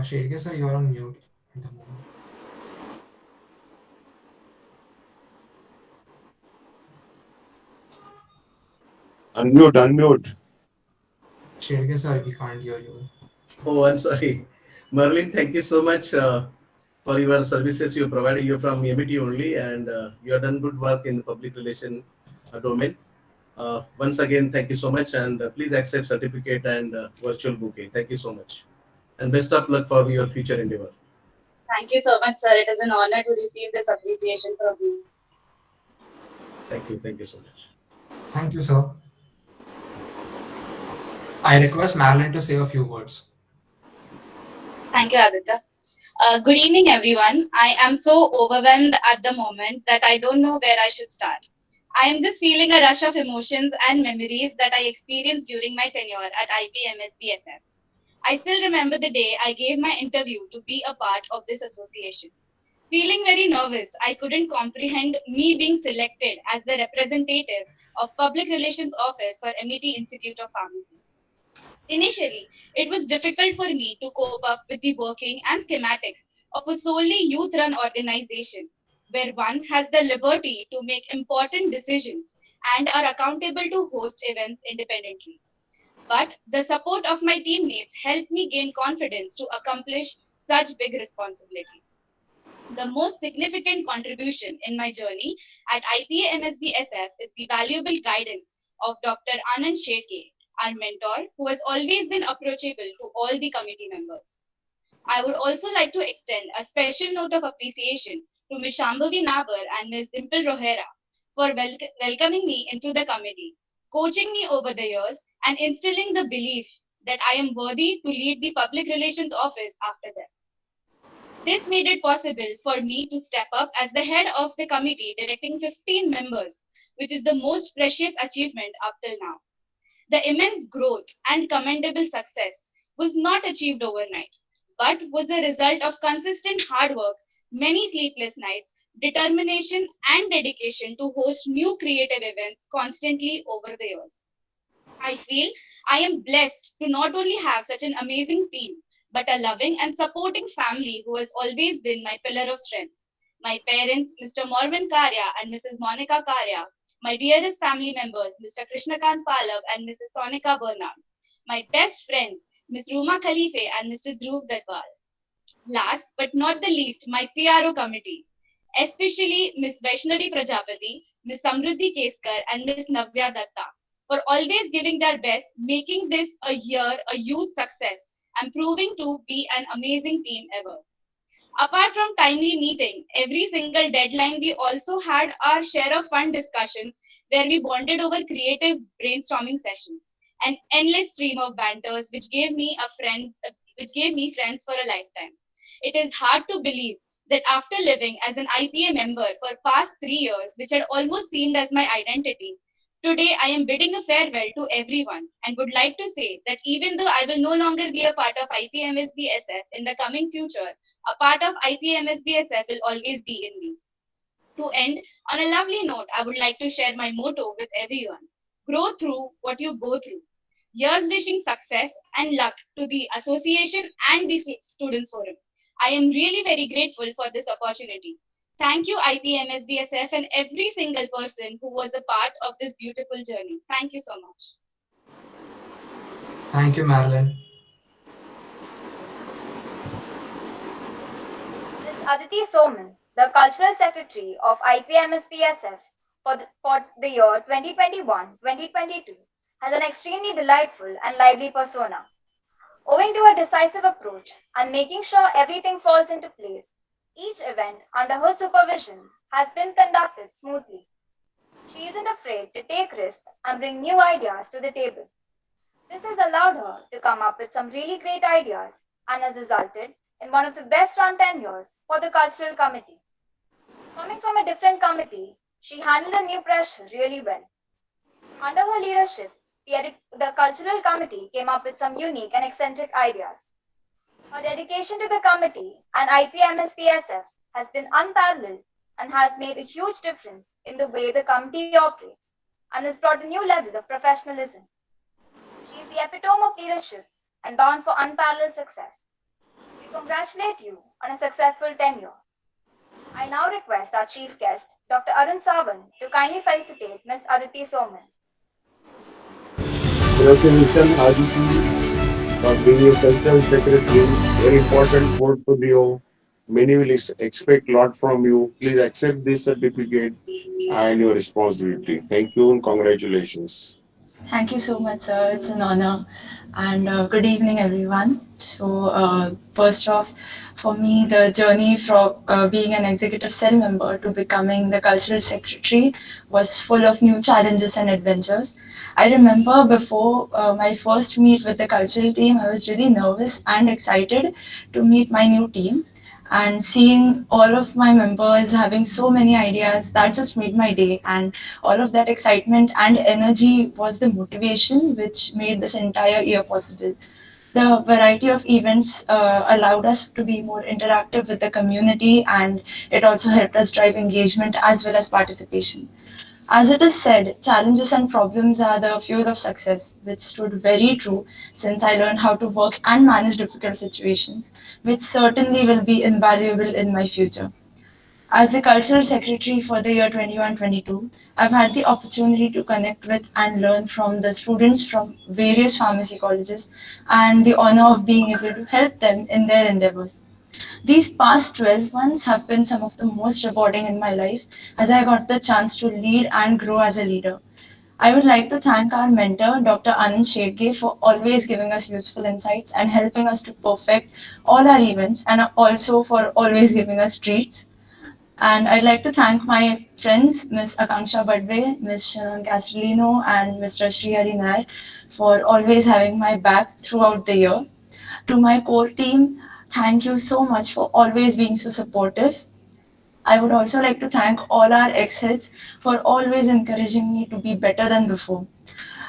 Shedge sir, you are on mute at the moment. Unmute. Shedge sir, we can't hear you. Oh, I'm sorry. Merlin, thank you so much for your services you provided. You're from MET only, and you have done good work in the public relation domain. Once again, thank you so much, and please accept certificate and virtual bouquet. Thank you so much, and best of luck for your future endeavor. Thank you so much, sir. It is an honor to receive this appreciation from you. Thank you. Thank you so much. Thank you, sir. I request Marilyn to say a few words. Thank you, Aditya. Good evening, everyone. I am so overwhelmed at the moment that I don't know where I should start. I am just feeling a rush of emotions and memories that I experienced during my tenure at IPMSBSF. I still remember the day I gave my interview to be a part of this association. Feeling very nervous, I couldn't comprehend me being selected as the representative of Public Relations Office for MET Institute of Pharmacy. Initially, it was difficult for me to cope up with the working and schematics of a solely youth-run organization, where one has the liberty to make important decisions and are accountable to host events independently. But the support of my teammates helped me gain confidence to accomplish such big responsibilities. The most significant contribution in my journey at IPA-MSB-SF is the valuable guidance of Dr. Anand Shedge, our mentor, who has always been approachable to all the committee members. I would also like to extend a special note of appreciation to Ms. Shambhavi Nabar and Ms. Dimple Rohera for welcoming me into the committee, coaching me over the years, and instilling the belief that I am worthy to lead the Public Relations Office after them. This made it possible for me to step up as the head of the committee directing 15 members, which is the most precious achievement up till now. The immense growth and commendable success was not achieved overnight, but was a result of consistent hard work, many sleepless nights, determination, and dedication to host new creative events constantly over the years. I feel I am blessed to not only have such an amazing team, but a loving and supporting family who has always been my pillar of strength. My parents, Mr. Morvan Karya and Mrs. Monica Karya, my dearest family members, Mr. Krishnakant Palav and Mrs. Sonika Bernard, my best friends, Ms. Ruma Khalife and Mr. Dhruv Dadwal. Last but not the least, my PRO committee, especially Ms. Vaishnavi Prajapati, Ms. Samruddhi Keskar and Ms. Navya Datta, for always giving their best, making this a year a huge success and proving to be an amazing team ever. Apart from timely meeting, every single deadline, we also had our share of fun discussions where we bonded over creative brainstorming sessions, an endless stream of banters which gave me friends for a lifetime. It is hard to believe that after living as an IPA member for past 3 years, which had almost seemed as my identity, today I am bidding a farewell to everyone and would like to say that even though I will no longer be a part of IPMSB-SF in the coming future, a part of IPMSB-SF will always be in me. To end on a lovely note, I would like to share my motto with everyone. Grow through what you go through. Here's wishing success and luck to the association and the Students Forum. I am really very grateful for this opportunity. Thank you, IPMSBSF, and every single person who was a part of this beautiful journey. Thank you so much. Thank you, Marilyn. Ms. Aditi Soman, the Cultural Secretary of IPMSBSF for the year 2021-2022, has an extremely delightful and lively persona. Owing to her decisive approach and making sure everything falls into place, each event under her supervision has been conducted smoothly. She isn't afraid to take risks and bring new ideas to the table. This has allowed her to come up with some really great ideas and has resulted in one of the best run tenures for the cultural committee. Coming from a different committee, she handled the new pressure really well. Under her leadership, the cultural committee came up with some unique and eccentric ideas. Her dedication to the committee and IPMSPSF has been unparalleled and has made a huge difference in the way the committee operates and has brought a new level of professionalism. She is the epitome of leadership and bound for unparalleled success. We congratulate you on a successful tenure. I now request our chief guest, Dr. Arun Sawant, to kindly felicitate Ms. Aditi Soman. Congratulations, Aditi, for being a central secretary. Very important portfolio. Many will expect a lot from you. Please accept this certificate and your responsibility. Thank you and congratulations. Thank you so much, sir. It's an honor. And good evening, everyone. So, first off, for me, the journey from being an executive cell member to becoming the cultural secretary was full of new challenges and adventures. I remember before my first meet with the cultural team, I was really nervous and excited to meet my new team. And seeing all of my members having so many ideas, that just made my day. And all of that excitement and energy was the motivation which made this entire year possible. The variety of events allowed us to be more interactive with the community, and it also helped us drive engagement as well as participation. As it is said, challenges and problems are the fuel of success, which stood very true since I learned how to work and manage difficult situations, which certainly will be invaluable in my future. As the cultural secretary for the year 21-22, I've had the opportunity to connect with and learn from the students from various pharmacy colleges and the honor of being able to help them in their endeavors. These past 12 months have been some of the most rewarding in my life as I got the chance to lead and grow as a leader. I would like to thank our mentor, Dr. Anand Shedge, for always giving us useful insights and helping us to perfect all our events, and also for always giving us treats. And I'd like to thank my friends, Ms. Akanksha Badve, Ms. Shannon Castellino, and Mr. Srihari Nair for always having my back throughout the year. To my core team, thank you so much for always being so supportive. I would also like to thank all our ex-heads for always encouraging me to be better than before.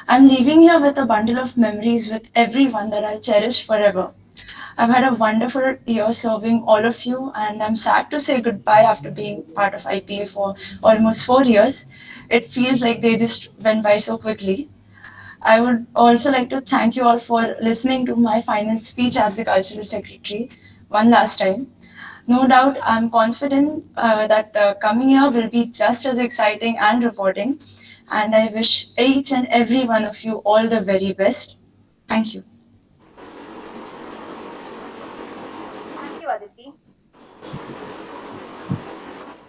I'm leaving here with a bundle of memories with everyone that I'll cherish forever. I've had a wonderful year serving all of you, and I'm sad to say goodbye after being part of IPA for almost 4 years. It feels like they just went by so quickly. I would also like to thank you all for listening to my final speech as the cultural secretary one last time. No doubt, I'm confident that the coming year will be just as exciting and rewarding, and I wish each and every one of you all the very best. Thank you. Thank you, Aditi.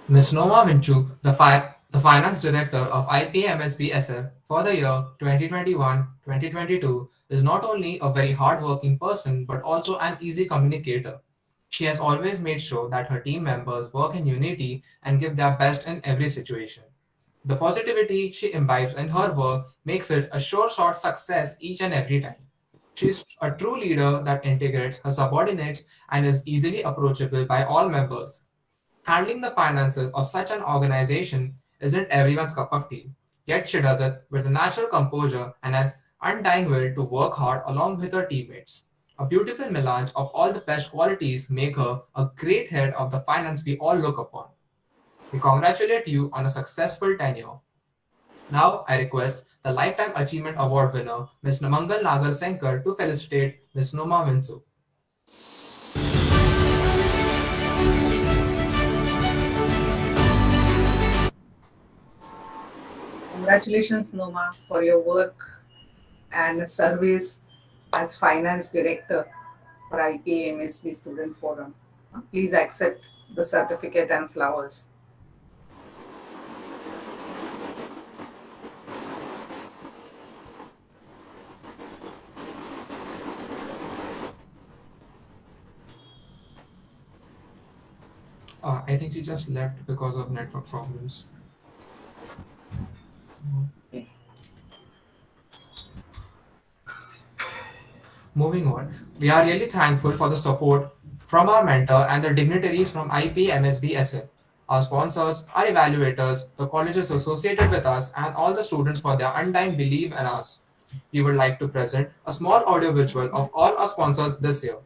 Ms. Noma Minchu, the Finance Director of IPMSBSF for the year 2021-2022, is not only a very hardworking person but also an easy communicator. She has always made sure that her team members work in unity and give their best in every situation. The positivity she imbibes in her work makes it a sure shot success each and every time. She is a true leader that integrates her subordinates and is easily approachable by all members. Handling the finances of such an organization isn't everyone's cup of tea, yet she does it with a natural composure and an undying will to work hard along with her teammates. A beautiful melange of all the best qualities make her a great head of the finance we all look upon. We congratulate you on a successful tenure. Now I request the Lifetime Achievement Award winner, Ms. Namangal Nagar Senkar, to felicitate Ms. Noma Vinsu. Congratulations, Noma, for your work and service as Finance Director for IPA MSB Student Forum. Please accept the certificate and flowers. I think she just left because of network problems. Moving on, we are really thankful for the support from our mentor and the dignitaries from IPMSBSF, our sponsors, our evaluators, the colleges associated with us, and all the students for their undying belief in us. We would like to present a small audio visual of all our sponsors this year.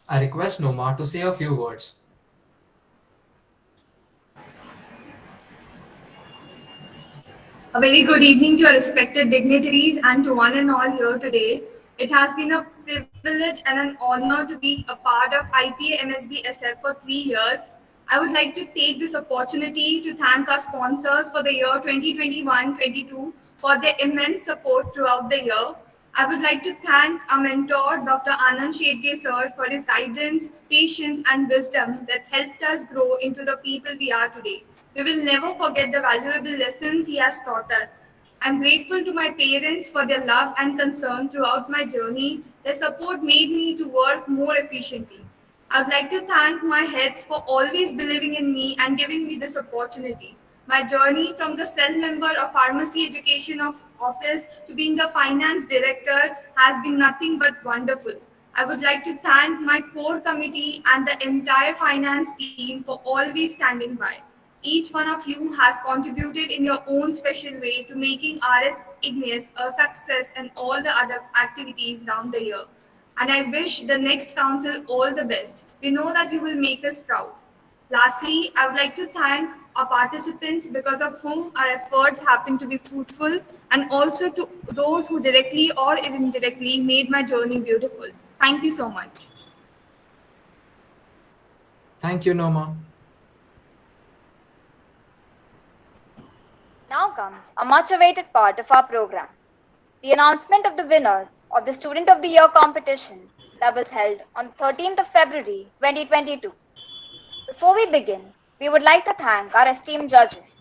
I request Noma to say a few words. A very good evening to our respected dignitaries and to one and all here today. It has been a privilege and an honor to be a part of IPA MSB SF for 3 years. I would like to take this opportunity to thank our sponsors for the year 2021-22 for their immense support throughout the year. I would like to thank our mentor, Dr. Anand Shedge sir, for his guidance, patience, and wisdom that helped us grow into the people we are today. We will never forget the valuable lessons he has taught us. I'm grateful to my parents for their love and concern throughout my journey. Their support made me to work more efficiently. I'd like to thank my heads for always believing in me and giving me this opportunity. My journey from the cell member of pharmacy education office to being the finance director has been nothing but wonderful. I would like to thank my core committee and the entire finance team for always standing by. Each one of you has contributed in your own special way to making RS Ignis a success and all the other activities around the year. And I wish the next council all the best. We know that you will make us proud. Lastly, I would like to thank our participants because of whom our efforts happen to be fruitful, and also to those who directly or indirectly made my journey beautiful. Thank you so much. Thank you, Noma. Now comes a much awaited part of our program, the announcement of the winners of the Student of the Year competition that was held on 13th of February 2022. Before we begin, we would like to thank our esteemed judges.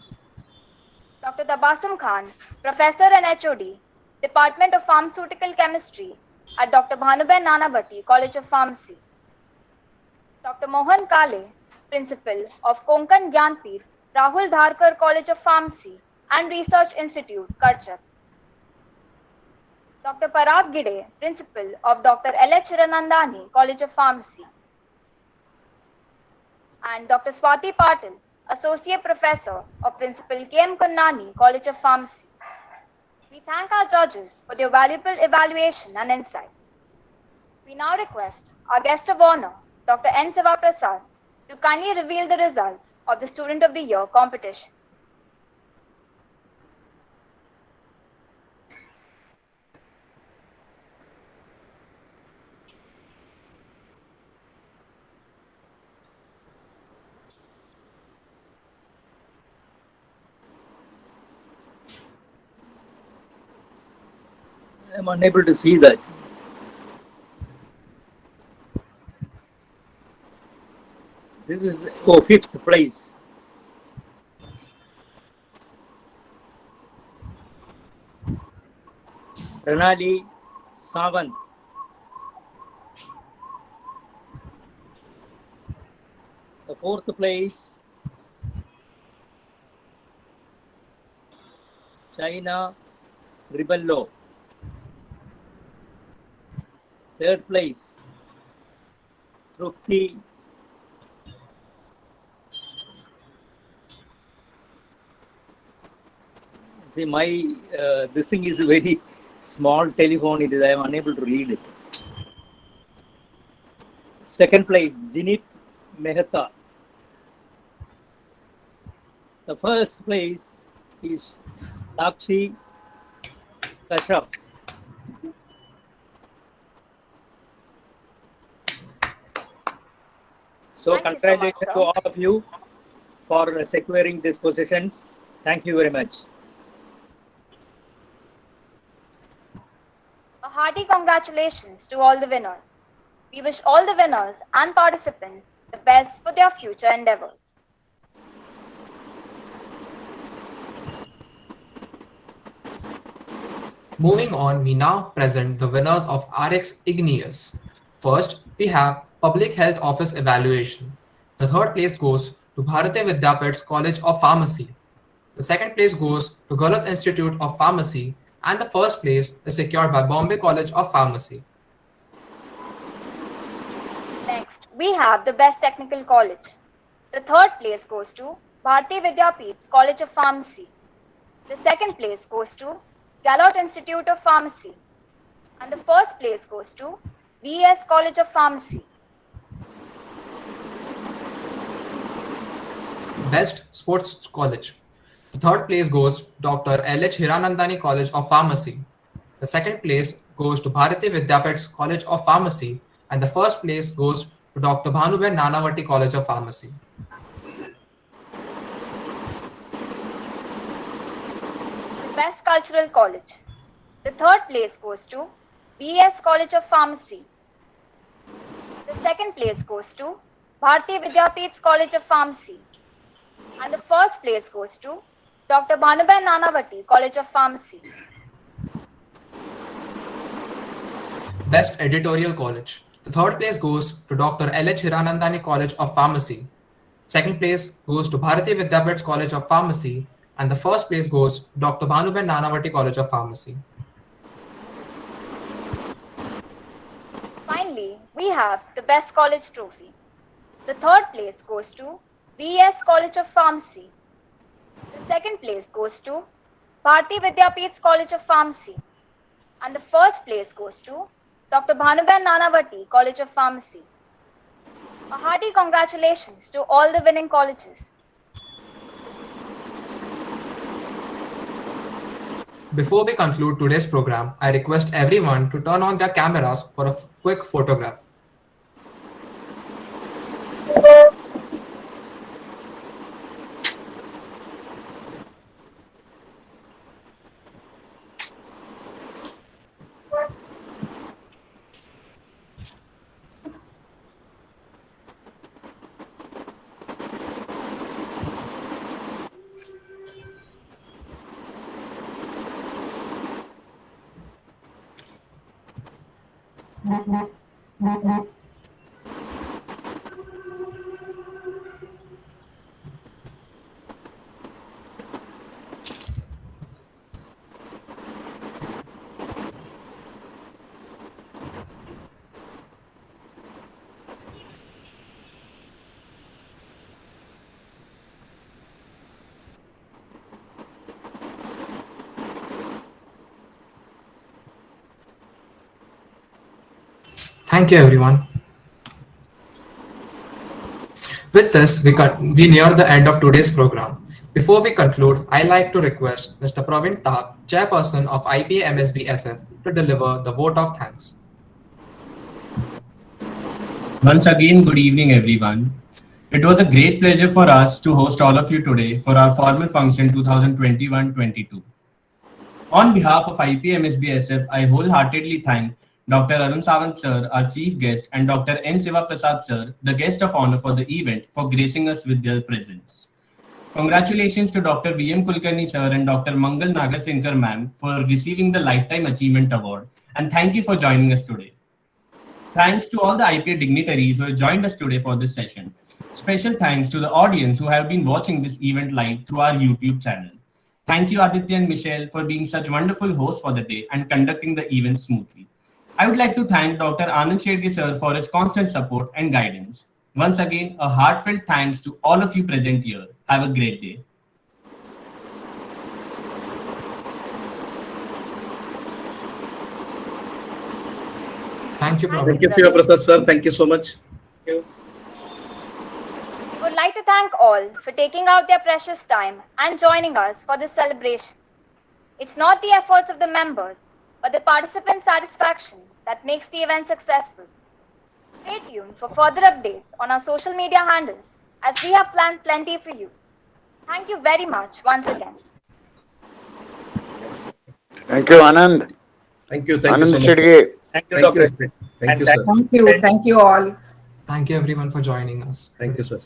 Dr. Tabassum Khan, Professor and HOD, Department of Pharmaceutical Chemistry at Dr. Bhanuben Nanavati College of Pharmacy. Dr. Mohan Kale, Principal of Konkan Gyanpith Rahul Dharkar College of Pharmacy and Research Institute, Karchak. Dr. Parag Gide, Principal of Dr. L.H. Hiranandani College of Pharmacy. And Dr. Swati Patil, Associate Professor of Principal K.M. Kunnani College of Pharmacy. We thank our judges for their valuable evaluation and insights. We now request our guest of honor, Dr. N. Siva Prasad, to kindly reveal the results of the Student of the Year competition. I'm unable to see that. This is fifth place. Pranali Sawant. The fourth place, China Ribello. Third place, Trupti. See, my this thing is a very small telephone. It is, I am unable to read it. Second place, Jinit Mehta. The first place is Sakshi Kashyap. So congratulations to all of you for securing these positions. Thank you very much. A hearty congratulations to all the winners. We wish all the winners and participants the best for their future endeavors. Moving on, we now present the winners of RX Igneous. First, we have Public Health Office Evaluation. The third place goes to Bharatiya Vidyapit's College of Pharmacy. The second place goes to Galat Institute of Pharmacy, and the first place is secured by Bombay College of Pharmacy. Next, we have the Best Technical College. The third place goes to Bharatiya Vidyapit's College of Pharmacy. The second place goes to Galot Institute of Pharmacy. And the first place goes to VS College of Pharmacy. Best Sports College. The third place goes to Dr. L.H. Hiranandani College of Pharmacy. The second place goes to Bharatiya Vidyapit's College of Pharmacy, and the first place goes to Dr. Bhanuben Nanavati College of Pharmacy. The Best Cultural College. The third place goes to VS College of Pharmacy. The second place goes to Bharatiya Vidyapit's College of Pharmacy. And the first place goes to Dr. Bhanuben Nanavati College of Pharmacy. Best Editorial College. The third place goes to Dr. L.H. Hiranandani College of Pharmacy. Second place goes to Bharatiya Vidyapit's College of Pharmacy, and the first place goes to Dr. Bhanuben Nanavati College of Pharmacy. Finally, we have the Best College Trophy. The third place goes to VS College of Pharmacy. The second place goes to Bharatiya Vidyapit's College of Pharmacy. And the first place goes to Dr. Bhanuben Nanavati College of Pharmacy. A hearty congratulations to all the winning colleges. Before we conclude today's program, I request everyone to turn on their cameras for a quick photograph. Thank you, everyone. With this, we near the end of today's program. Before we conclude, I'd like to request Mr. Praveen Tak, Chairperson of IPA MSB SF, to deliver the vote of thanks. Once again, good evening, everyone. It was a great pleasure for us to host all of you today for our formal function 2021-22. On behalf of IPA MSB SF, I wholeheartedly thank Dr. Arun Sawant sir, our chief guest, and Dr. N. Siva Prasad sir, the guest of honor for the event, for gracing us with their presence. Congratulations to Dr. V.M. Kulkarni sir and Dr. Mangal Nagasinkar ma'am for receiving the Lifetime Achievement Award, and thank you for joining us today. Thanks to all the IPA dignitaries who have joined us today for this session. Special thanks to the audience who have been watching this event live through our YouTube channel. Thank you, Aditya and Michelle, for being such wonderful hosts for the day and conducting the event smoothly. I would like to thank Dr. Anand Shetty sir for his constant support and guidance. Once again, a heartfelt thanks to all of you present here. Have a great day. Thank you, Prabhu. Thank you, Shiva Prasad sir. Thank you so much. We would like to thank all for taking out their precious time and joining us for this celebration. It's not the efforts of the members, but the participant satisfaction that makes the event successful. Stay tuned for further updates on our social media handles as we have planned plenty for you. Thank you very much once again. Thank you, Anand. Thank you. Thank Anand you so much. Shetty. Thank you, Thank Dr. you. Thank you, sir. Thank you. Thank you all. Thank you, everyone, for joining us. Thank you, sir.